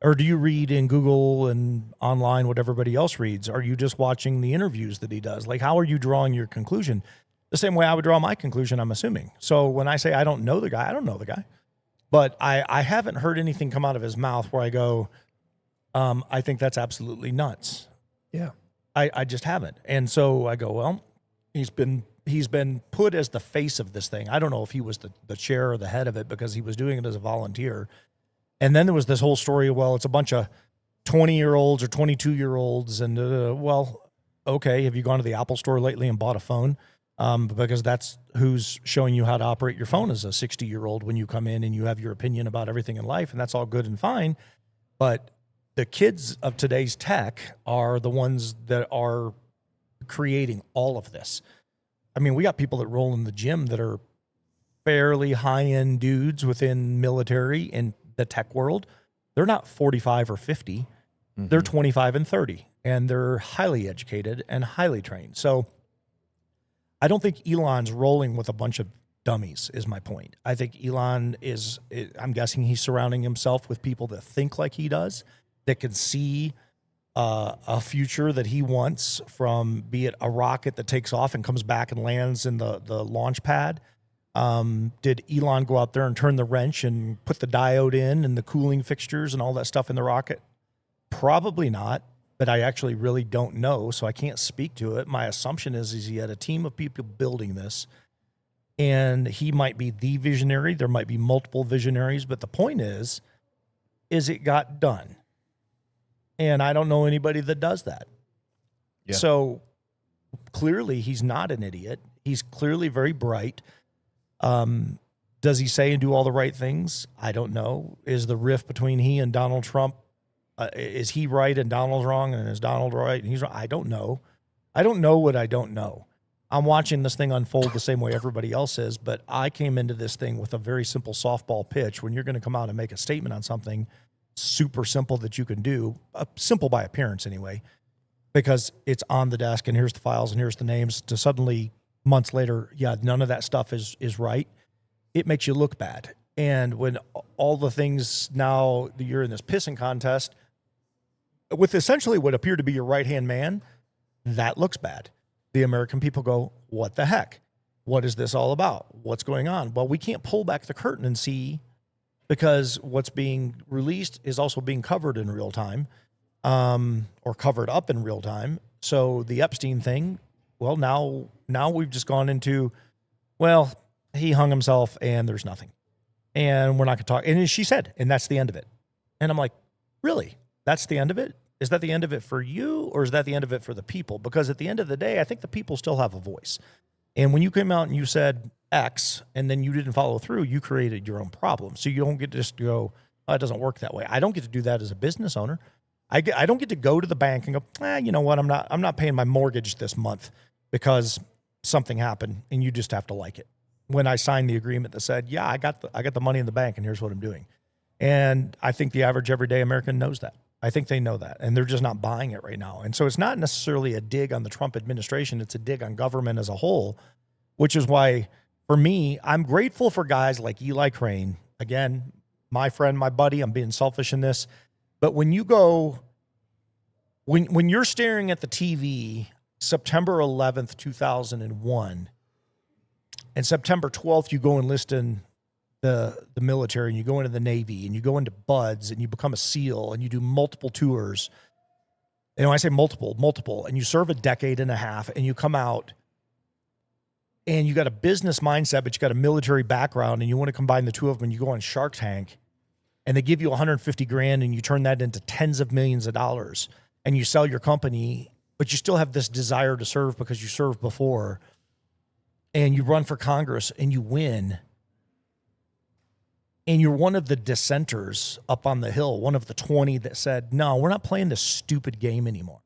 S1: read in Google and online what everybody else reads? Are you just watching the interviews that he does? Like, how are you drawing your conclusion? The same way I would draw my conclusion, I'm assuming. So when I say I don't know the guy, I don't know the guy. But I haven't heard anything come out of his mouth where I go, I think that's absolutely nuts.
S2: Yeah.
S1: I just haven't. And so I go, well, he's been put as the face of this thing. I don't know if he was the chair or the head of it because he was doing it as a volunteer. And then there was this whole story of, well, it's a bunch of 20-year-olds or 22-year-olds. And, well, okay, have you gone to the Apple store lately and bought a phone? Because that's who's showing you how to operate your phone as a 60-year-old when you come in and you have your opinion about everything in life, and that's all good and fine. But the kids of today's tech are the ones that are creating all of this. I mean, we got people that roll in the gym that are fairly high-end dudes within military and the tech world. They're not 45 or 50. Mm-hmm. They're 25 and 30, and they're highly educated and highly trained. So I don't think Elon's rolling with a bunch of dummies is my point. I think Elon I'm guessing he's surrounding himself with people that think like he does, that can see a future that he wants from, be it a rocket that takes off and comes back and lands in the launch pad. Did Elon go out there and turn the wrench and put the diode in and the cooling fixtures and all that stuff in the rocket? Probably not. But I actually really don't know, so I can't speak to it. My assumption is he had a team of people building this, and he might be the visionary. There might be multiple visionaries, but the point is it got done. And I don't know anybody that does that. Yeah. So clearly he's not an idiot. He's clearly very bright. Does he say and do all the right things? I don't know. Is the rift between he and Donald Trump, is he right and Donald's wrong, and is Donald right and he's wrong? I don't know. I don't know what I don't know. I'm watching this thing unfold the same way everybody else is, but I came into this thing with a very simple softball pitch. When you're going to come out and make a statement on something super simple that you can do, simple by appearance anyway, because it's on the desk and here's the files and here's the names, to suddenly months later, yeah, none of that stuff is right. It makes you look bad. And when all the things now you're in this pissing contest with essentially what appeared to be your right-hand man, that looks bad. The American people go, what the heck? What is this all about? What's going on? Well, we can't pull back the curtain and see, because what's being released is also being covered in real time, or covered up in real time. So the Epstein thing, well, now we've just gone into, well, he hung himself and there's nothing. And we're not going to talk. And she said, and that's the end of it. And I'm like, really? That's the end of it? Is that the end of it for you, or is that the end of it for the people? Because at the end of the day, I think the people still have a voice. And when you came out and you said X and then you didn't follow through, you created your own problem. So you don't get to just go, oh, it doesn't work that way. I don't get to do that as a business owner. I don't get to go to the bank and go, you know what? I'm not paying my mortgage this month because something happened, and you just have to like it. When I signed the agreement that said, yeah, I got the money in the bank and here's what I'm doing. And I think the average everyday American knows that. I think they know that, and they're just not buying it right now. And so it's not necessarily a dig on the Trump administration. It's a dig on government as a whole, which is why, for me, I'm grateful for guys like Eli Crane. Again, my friend, my buddy, I'm being selfish in this. But when you go, when you're staring at the TV, September 11th, 2001, and September 12th, you go enlist in the military, and you go into the Navy, and you go into BUDS, and you become a SEAL, and you do multiple tours. And when I say multiple, and you serve a decade and a half, and you come out, and you got a business mindset, but you got a military background, and you want to combine the two of them, and you go on Shark Tank, and they give you 150 grand, and you turn that into tens of millions of dollars, and you sell your company, but you still have this desire to serve because you served before, and you run for Congress and you win, and you're one of the dissenters up on the Hill, one of the 20 that said, no, we're not playing this stupid game anymore.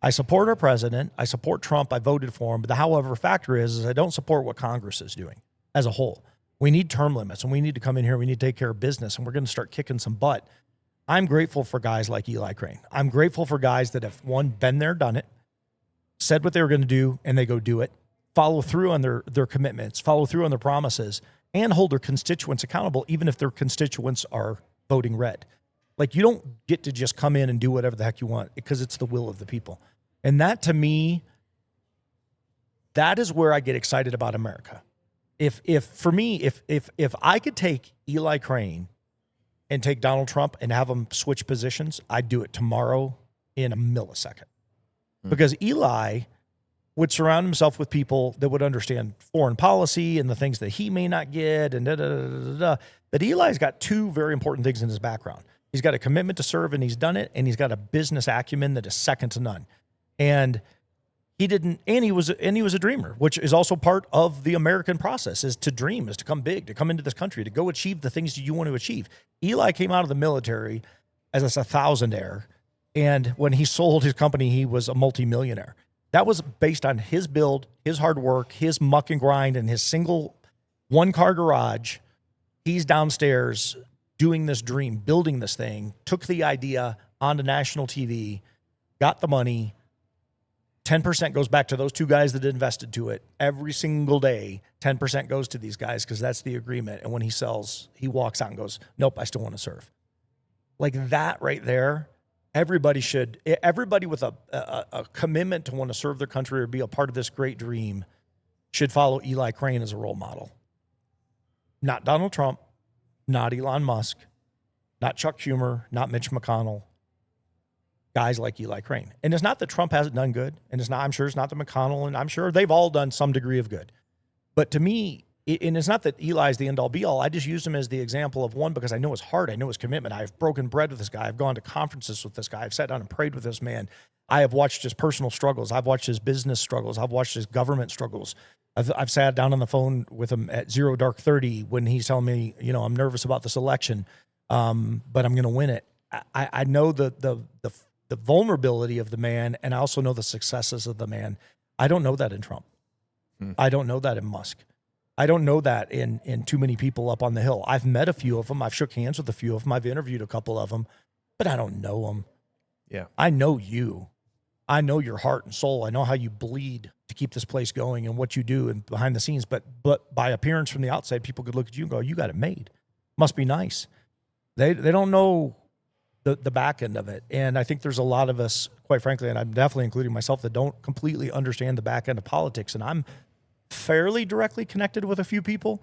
S1: I support our president. I support Trump. I voted for him. But the however factor is I don't support what Congress is doing as a whole. We need term limits, and we need to come in here. We need to take care of business, and we're going to start kicking some butt. I'm grateful for guys like Eli Crane. I'm grateful for guys that have, one, been there, done it, said what they were going to do, and they go do it, follow through on their commitments, follow through on their promises, and hold their constituents accountable, even if their constituents are voting red. Like, you don't get to just come in and do whatever the heck you want, because it's the will of the people. And that, to me, that is where I get excited about America. If I could take Eli Crane and take Donald Trump and have them switch positions, I'd do it tomorrow in a millisecond. Because Eli would surround himself with people that would understand foreign policy and the things that he may not get, and But Eli's got two very important things in his background. He's got a commitment to serve, and he's done it, and he's got a business acumen that is second to none. And he was a dreamer, which is also part of the American process, is to dream, is to come big, to come into this country, to go achieve the things you want to achieve. Eli came out of the military as a thousandaire, and when he sold his company, he was a multimillionaire. That was based on his build, his hard work, his muck and grind, and his single one-car garage. He's downstairs doing this dream, building this thing, took the idea onto national TV, got the money. 10% goes back to those two guys that invested to it. Every single day, 10% goes to these guys because that's the agreement. And when he sells, he walks out and goes, nope, I still want to serve. Like that right there, everybody with a commitment to want to serve their country or be a part of this great dream should follow Eli Crane as a role model. Not Donald Trump, not Elon Musk, not Chuck Schumer, not Mitch McConnell. Guys like Eli Crane. And it's not that Trump hasn't done good, and I'm sure it's not that McConnell, and I'm sure they've all done some degree of good. But to me, and it's not that Eli's the end all be all. I just use him as the example of one because I know his heart, I know his commitment. I've broken bread with this guy. I've gone to conferences with this guy. I've sat down and prayed with this man. I have watched his personal struggles. I've watched his business struggles. I've watched his government struggles. I've sat down on the phone with him at 0 dark 30 when he's telling me, I'm nervous about this election, but I'm going to win it. I know the vulnerability of the man, and I also know the successes of the man. I don't know that in Trump. I don't know that in Musk. I don't know that in too many people up on the Hill. I've met a few of them. I've shook hands with a few of them. I've interviewed a couple of them, but I don't know them.
S2: Yeah.
S1: I know you. I know your heart and soul. I know how you bleed to keep this place going and what you do and behind the scenes. But by appearance from the outside, people could look at you and go, you got it made. Must be nice. They don't know the back end of it. And I think there's a lot of us, quite frankly, and I'm definitely including myself, that don't completely understand the back end of politics. And I'm fairly directly connected with a few people.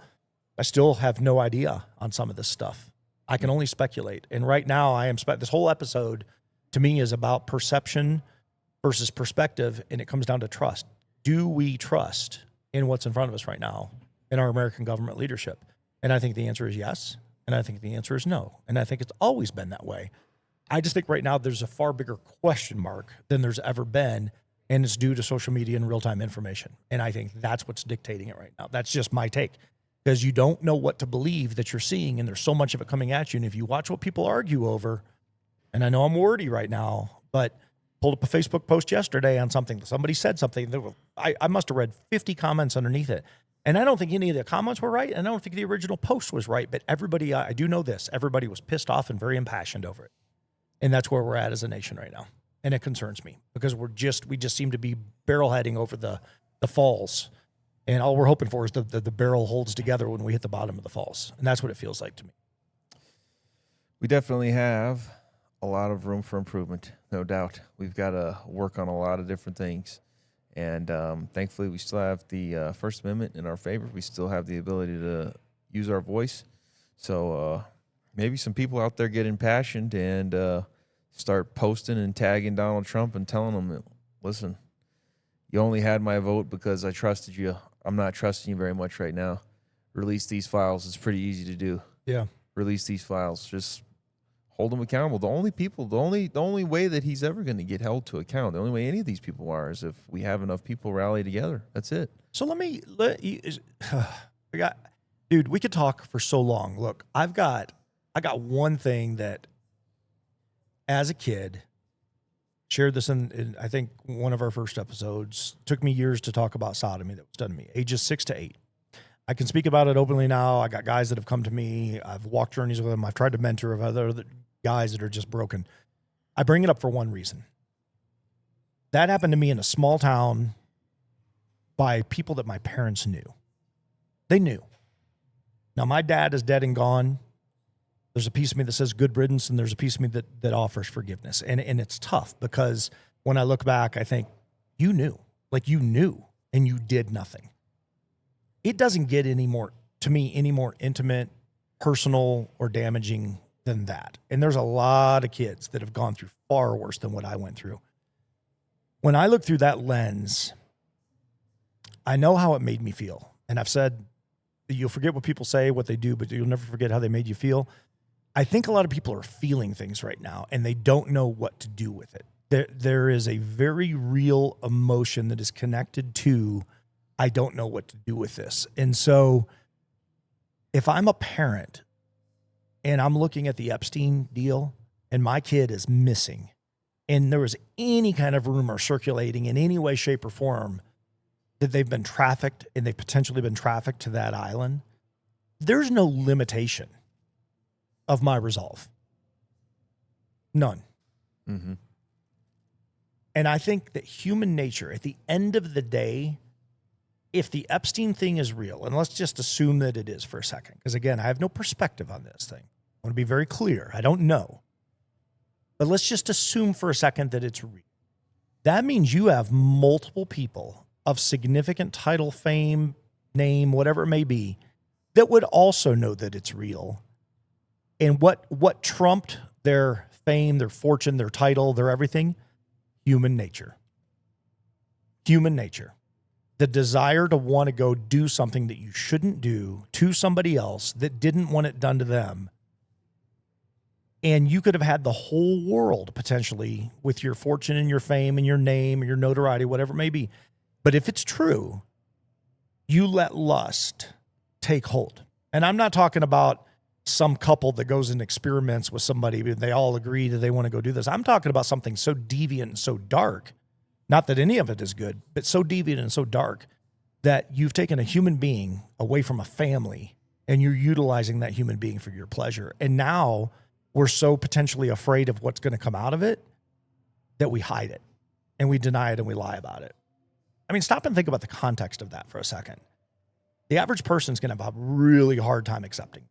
S1: I still have no idea on some of this stuff. I can only speculate. And right now I am this whole episode to me is about perception versus perspective, and it comes down to trust. Do we trust in what's in front of us right now in our American government leadership? And I think the answer is yes, and I think the answer is no. And I think it's always been that way. I just think right now there's a far bigger question mark than there's ever been, and it's due to social media and real-time information. And I think that's what's dictating it right now. That's just my take, because you don't know what to believe that you're seeing, and there's so much of it coming at you. And if you watch what people argue over, and I know I'm wordy right now, but pulled up a Facebook post yesterday on something. Somebody said something. I must have read 50 comments underneath it. And I don't think any of the comments were right, and I don't think the original post was right, but everybody, I do know this, everybody was pissed off and very impassioned over it. And that's where we're at as a nation right now. And it concerns me because we just seem to be barrel heading over the falls. And all we're hoping for is that the barrel holds together when we hit the bottom of the falls. And that's what it feels like to me.
S2: We definitely have a lot of room for improvement, no doubt. We've got to work on a lot of different things. And thankfully, we still have the First Amendment in our favor. We still have the ability to use our voice. So maybe some people out there get impassioned and start posting and tagging Donald Trump and telling him, listen, you only had my vote because I trusted you. I'm not trusting you very much right now. Release these files. It's pretty easy to do.
S1: Yeah.
S2: Release these files. Just hold them accountable. The only way that he's ever going to get held to account, the only way any of these people are, is if we have enough people rally together. That's it.
S1: So dude, we could talk for so long. Look, I got one thing that, as a kid, shared this in I think one of our first episodes. Took me years to talk about sodomy that was done to me, ages 6 to 8. I can speak about it openly now. I got guys that have come to me. I've walked journeys with them. I've tried to mentor of other guys that are just broken. I bring it up for one reason. That happened to me in a small town by people that my parents knew. They knew. Now, my dad is dead and gone. There's a piece of me that says good riddance, and there's a piece of me that offers forgiveness. And it's tough because when I look back, I think you knew. Like, you knew, and you did nothing. It doesn't get any more intimate, personal, or damaging than that. And there's a lot of kids that have gone through far worse than what I went through. When I look through that lens, I know how it made me feel. And I've said that you'll forget what people say, what they do, but you'll never forget how they made you feel. I think a lot of people are feeling things right now, and they don't know what to do with it. There is a very real emotion that is connected to, I don't know what to do with this. And so if I'm a parent and I'm looking at the Epstein deal and my kid is missing, and there was any kind of rumor circulating in any way, shape, or form that they've been trafficked and they've potentially been trafficked to that island, there's no limitation of my resolve. None.
S2: Mm-hmm.
S1: And I think that human nature, at the end of the day, if the Epstein thing is real, and let's just assume that it is for a second, because again, I have no perspective on this thing. I want to be very clear. I don't know. But let's just assume for a second that it's real. That means you have multiple people of significant title, fame, name, whatever it may be, that would also know that it's real. And what trumped their fame, their fortune, their title, their everything? Human nature. Human nature. The desire to want to go do something that you shouldn't do to somebody else that didn't want it done to them. And you could have had the whole world potentially with your fortune and your fame and your name and your notoriety, whatever it may be. But if it's true, you let lust take hold. And I'm not talking about some couple that goes and experiments with somebody, but they all agree that they want to go do this. I'm talking about something so deviant and so dark, not that any of it is good, but so deviant and so dark that you've taken a human being away from a family and you're utilizing that human being for your pleasure. And now we're so potentially afraid of what's going to come out of it that we hide it and we deny it and we lie about it. I mean, stop and think about the context of that for a second. The average person's going to have a really hard time accepting it.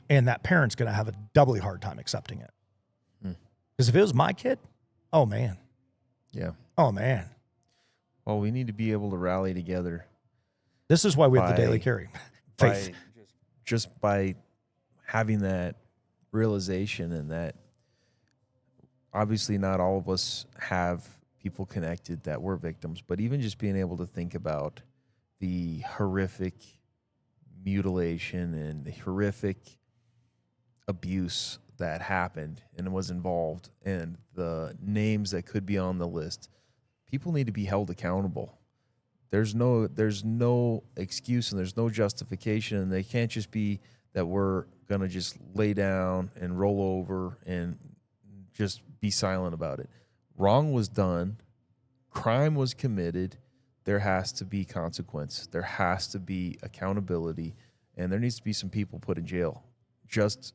S1: And that parent's going to have a doubly hard time accepting it. Because if it was my kid, oh, man.
S2: Yeah.
S1: Oh, man.
S2: Well, we need to be able to rally together.
S1: This is why we have the daily carry. Faith.
S2: Just by having that realization, and that obviously not all of us have people connected that were victims, but even just being able to think about the horrific mutilation and the horrific abuse that happened and was involved, and the names that could be on the list, people need to be held accountable. There's no excuse and there's no justification, and they can't just be that we're going to just lay down and roll over and just be silent about it. Wrong was done. Crime was committed. There has to be consequence. There has to be accountability, and there needs to be some people put in jail. Just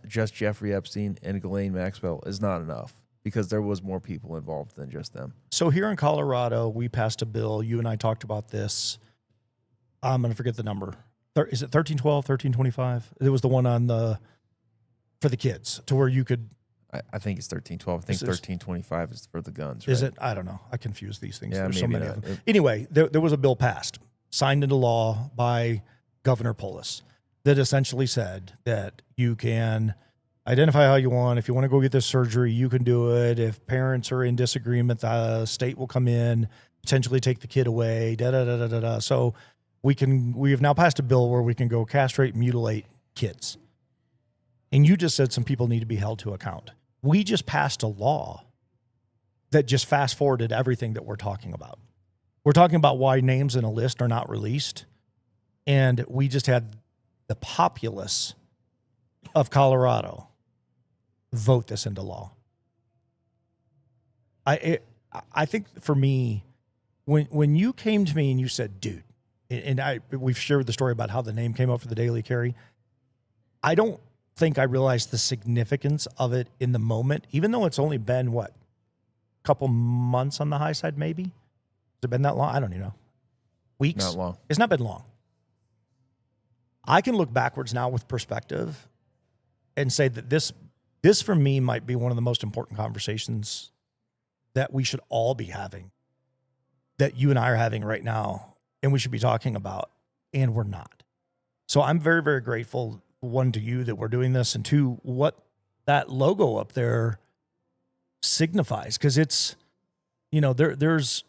S2: Jeffrey Epstein and Ghislaine Maxwell is not enough, because there was more people involved than just them.
S1: So here in Colorado, we passed a bill. You and I talked about this. I'm going to forget the number. Is it 1312, 1325? It was the one for the kids, to where you could.
S2: I think it's 1312. I think 1325 is for the guns.
S1: Is
S2: right?
S1: it? I don't know. I confuse these things.
S2: Yeah,
S1: There's so
S2: maybe
S1: many
S2: not.
S1: of them. Anyway, there was a bill passed, signed into law by Governor Polis, that essentially said that you can identify how you want. If you want to go get this surgery, you can do it. If parents are in disagreement, the state will come in, potentially take the kid away. So we have now passed a bill where we can go castrate, mutilate kids. And you just said some people need to be held to account. We just passed a law that just fast forwarded everything that we're talking about. We're talking about why names in a list are not released. And we just had the populace of Colorado vote this into law. I think for me, when you came to me and you said, dude, and we've shared the story about how the name came up for the Daily Carry. I don't think I realized the significance of it in the moment, even though it's only been, a couple months on the high side, maybe? Has it been that long? I don't even know. Weeks?
S2: Not long.
S1: It's not been long. I can look backwards now with perspective and say that this for me might be one of the most important conversations that we should all be having, that you and I are having right now, and we should be talking about, and we're not. So I'm very, very grateful, one, to you that we're doing this, and two, what that logo up there signifies, because it's, there's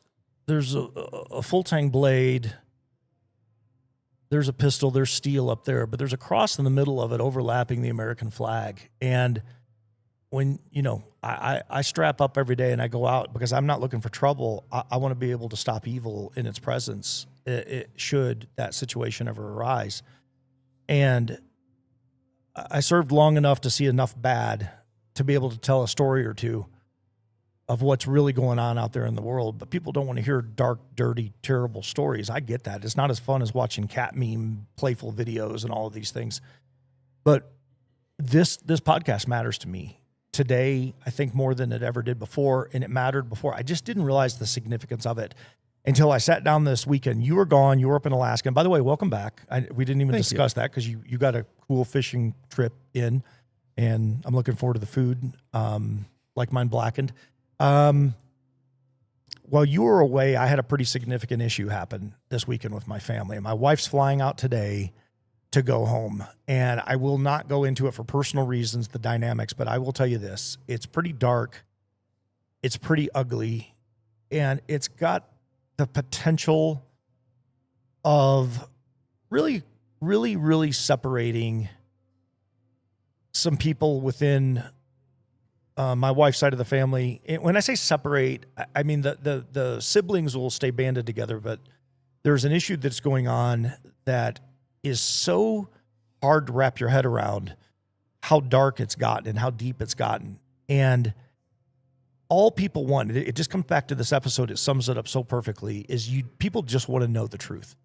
S1: a full-tang blade, there's a pistol, there's steel up there, but there's a cross in the middle of it overlapping the American flag. And when, I strap up every day and I go out because I'm not looking for trouble. I want to be able to stop evil in its presence, should that situation ever arise. And I served long enough to see enough bad to be able to tell a story or two of what's really going on out there in the world. But people don't want to hear dark, dirty, terrible stories. I get that. It's not as fun as watching cat meme, playful videos and all of these things. But this podcast matters to me today, I think, more than it ever did before. And it mattered before. I just didn't realize the significance of it until I sat down this weekend. You were gone. You were up in Alaska. And by the way, welcome back. We didn't even discuss that because you got a cool fishing trip in. And I'm looking forward to the food, like mine blackened. While you were away, I had a pretty significant issue happen this weekend with my family. My wife's flying out today to go home, and I will not go into it for personal reasons, the dynamics, but I will tell you this. It's pretty dark. It's pretty ugly, and it's got the potential of really, really, really separating some people within my wife's side of the family. When I say separate, I mean the siblings will stay banded together, but there's an issue that's going on that is so hard to wrap your head around how dark it's gotten and how deep it's gotten. And all people want, it just comes back to this episode, it sums it up so perfectly, is people just want to know the truth.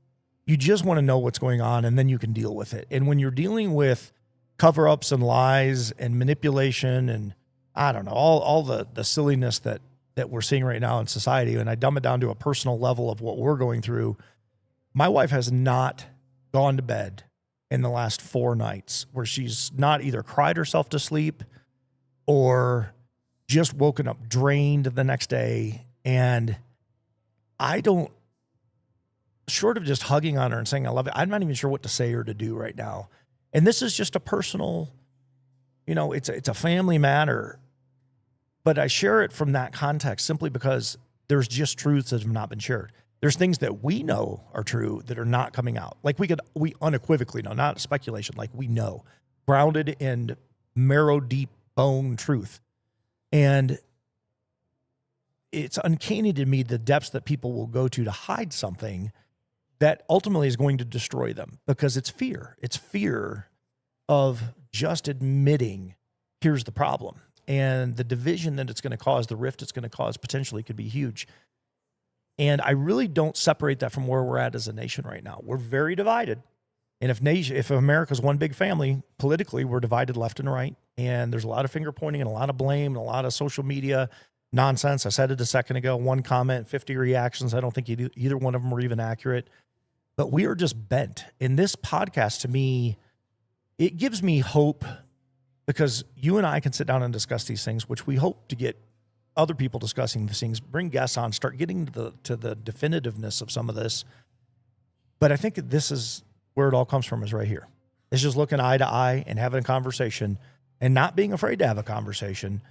S1: You just want to know what's going on, and then you can deal with it. And when you're dealing with cover-ups and lies and manipulation and I don't know, all the silliness that we're seeing right now in society, and I dumb it down to a personal level of what we're going through, my wife has not gone to bed in the last 4 nights where she's not either cried herself to sleep or just woken up drained the next day. And I don't, short of just hugging on her and saying I love it, I'm not even sure what to say or to do right now. And this is just a personal, it's a family matter. But I share it from that context simply because there's just truths that have not been shared. There's things that we know are true that are not coming out. Like we unequivocally know, not speculation, like we know, grounded in marrow deep bone truth. And it's uncanny to me the depths that people will go to hide something that ultimately is going to destroy them, because it's fear. It's fear of just admitting, here's the problem. And the division that it's going to cause, the rift it's going to cause potentially could be huge. And I really don't separate that from where we're at as a nation right now. We're very divided. And if America's one big family, politically, we're divided left and right. And there's a lot of finger pointing and a lot of blame and a lot of social media nonsense. I said it a second ago, one comment, 50 reactions. I don't think either one of them were even accurate. But we are just bent. And this podcast, to me, it gives me hope, because you and I can sit down and discuss these things, which we hope to get other people discussing these things, bring guests on, start getting to the definitiveness of some of this. But I think this is where it all comes from, is right here. It's just looking eye to eye and having a conversation and not being afraid to have a conversation.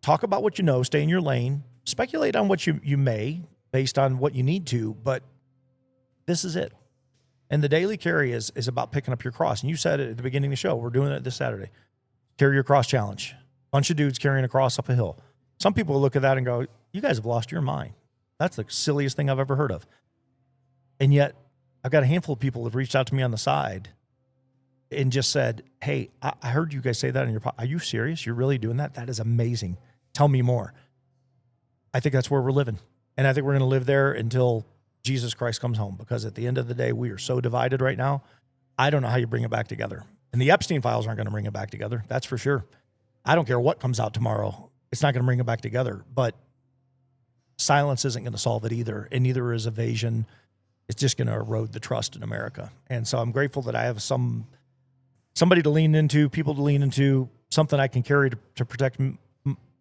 S1: Talk about what you know, stay in your lane, speculate on what you may based on what you need to, but this is it. And the daily carry is about picking up your cross. And you said it at the beginning of the show, we're doing it this Saturday. Carry your cross challenge. Bunch of dudes carrying a cross up a hill. Some people will look at that and go, you guys have lost your mind. That's the silliest thing I've ever heard of. And yet I've got a handful of people that have reached out to me on the side and just said, hey, I heard you guys say that in your podcast. Are you serious? You're really doing that? That is amazing. Tell me more. I think that's where we're living. And I think we're going to live there until Jesus Christ comes home, because at the end of the day, we are so divided right now. I don't know how you bring it back together. And the Epstein files aren't going to bring it back together. That's for sure. I don't care what comes out tomorrow. It's not going to bring it back together. But silence isn't going to solve it either. And neither is evasion. It's just going to erode the trust in America. And so I'm grateful that I have somebody to lean into, people to lean into, something I can carry to protect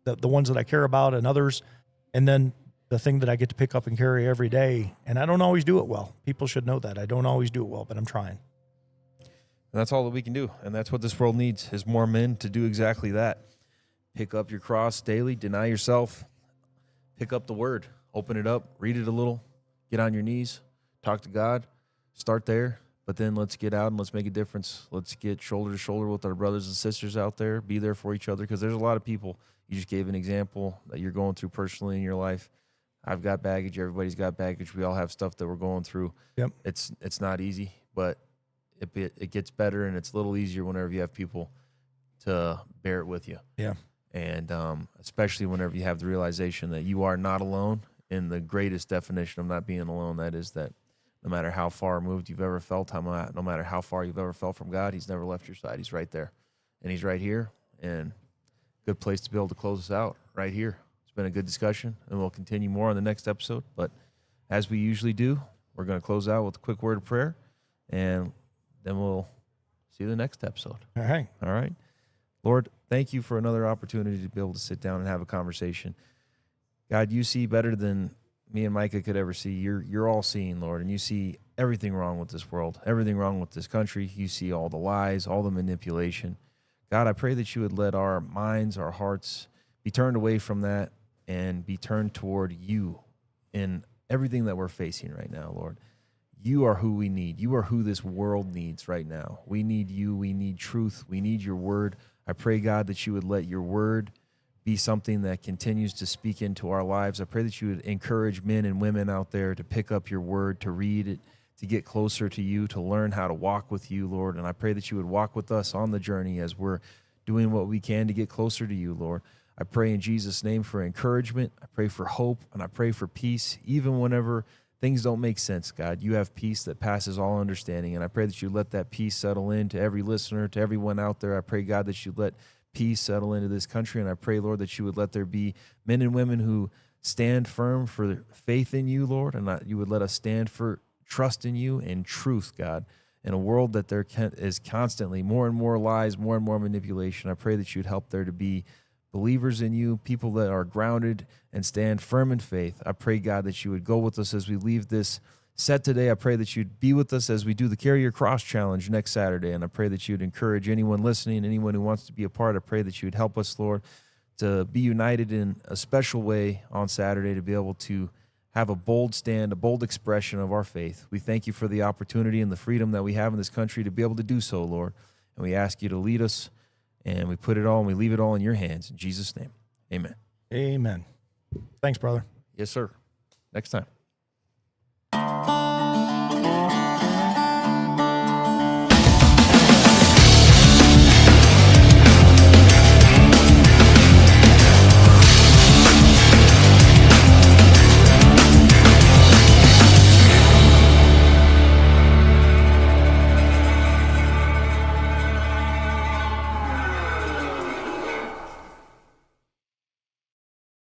S1: the ones that I care about and others. And then the thing that I get to pick up and carry every day. And I don't always do it well. People should know that. I don't always do it well, but I'm trying.
S2: And that's all that we can do. And that's what this world needs, is more men to do exactly that. Pick up your cross daily, deny yourself, pick up the word, open it up, read it a little, get on your knees, talk to God, start there. But then let's get out and let's make a difference. Let's get shoulder to shoulder with our brothers and sisters out there, be there for each other, because there's a lot of people. You just gave an example that you're going through personally in your life. I've got baggage. Everybody's got baggage. We all have stuff that we're going through. Yep. It's not easy, but it gets better, and it's a little easier whenever you have people to bear it with you.
S1: Yeah.
S2: And especially whenever you have the realization that you are not alone, in the greatest definition of not being alone, that is that no matter how far removed you've ever felt, no matter how far you've ever felt from God, he's never left your side. He's right there, and he's right here. And good place to be able to close us out right here. It's been a good discussion, and we'll continue more on the next episode. But as we usually do, we're going to close out with a quick word of prayer, and then we'll see you the next episode.
S1: All right.
S2: All right. Lord, thank you for another opportunity to be able to sit down and have a conversation. God, you see better than me and Micah could ever see. You're all seeing, Lord, and you see everything wrong with this world, everything wrong with this country. You see all the lies, all the manipulation. God, I pray that you would let our minds, our hearts be turned away from that and be turned toward you in everything that we're facing right now, Lord. You are who we need. You are who this world needs right now. We need you. We need truth. We need your word. I pray, God, that you would let your word be something that continues to speak into our lives. I pray that you would encourage men and women out there to pick up your word, to read it, to get closer to you, to learn how to walk with you, Lord. And I pray that you would walk with us on the journey as we're doing what we can to get closer to you, Lord. I pray in Jesus' name for encouragement. I pray for hope, and I pray for peace, even whenever things don't make sense, God. You have peace that passes all understanding, and I pray that you let that peace settle into every listener, to everyone out there. I pray, God, that you let peace settle into this country, and I pray, Lord, that you would let there be men and women who stand firm for faith in you, Lord, and that you would let us stand for trust in you and truth, God. In a world that there is constantly more and more lies, more and more manipulation, I pray that you'd help there to be believers in you, people that are grounded and stand firm in faith. I pray, God, that you would go with us as we leave this set today. I pray that you'd be with us as we do the Carry Your Cross Challenge next Saturday. And I pray that you'd encourage anyone listening, anyone who wants to be a part. I pray that you'd help us, Lord, to be united in a special way on Saturday, to be able to have a bold stand, a bold expression of our faith. We thank you for the opportunity and the freedom that we have in this country to be able to do so, Lord. And we ask you to lead us, and we put it all and we leave it all in your hands. In Jesus' name, amen.
S1: Amen. Thanks, brother.
S2: Yes, sir. Next time.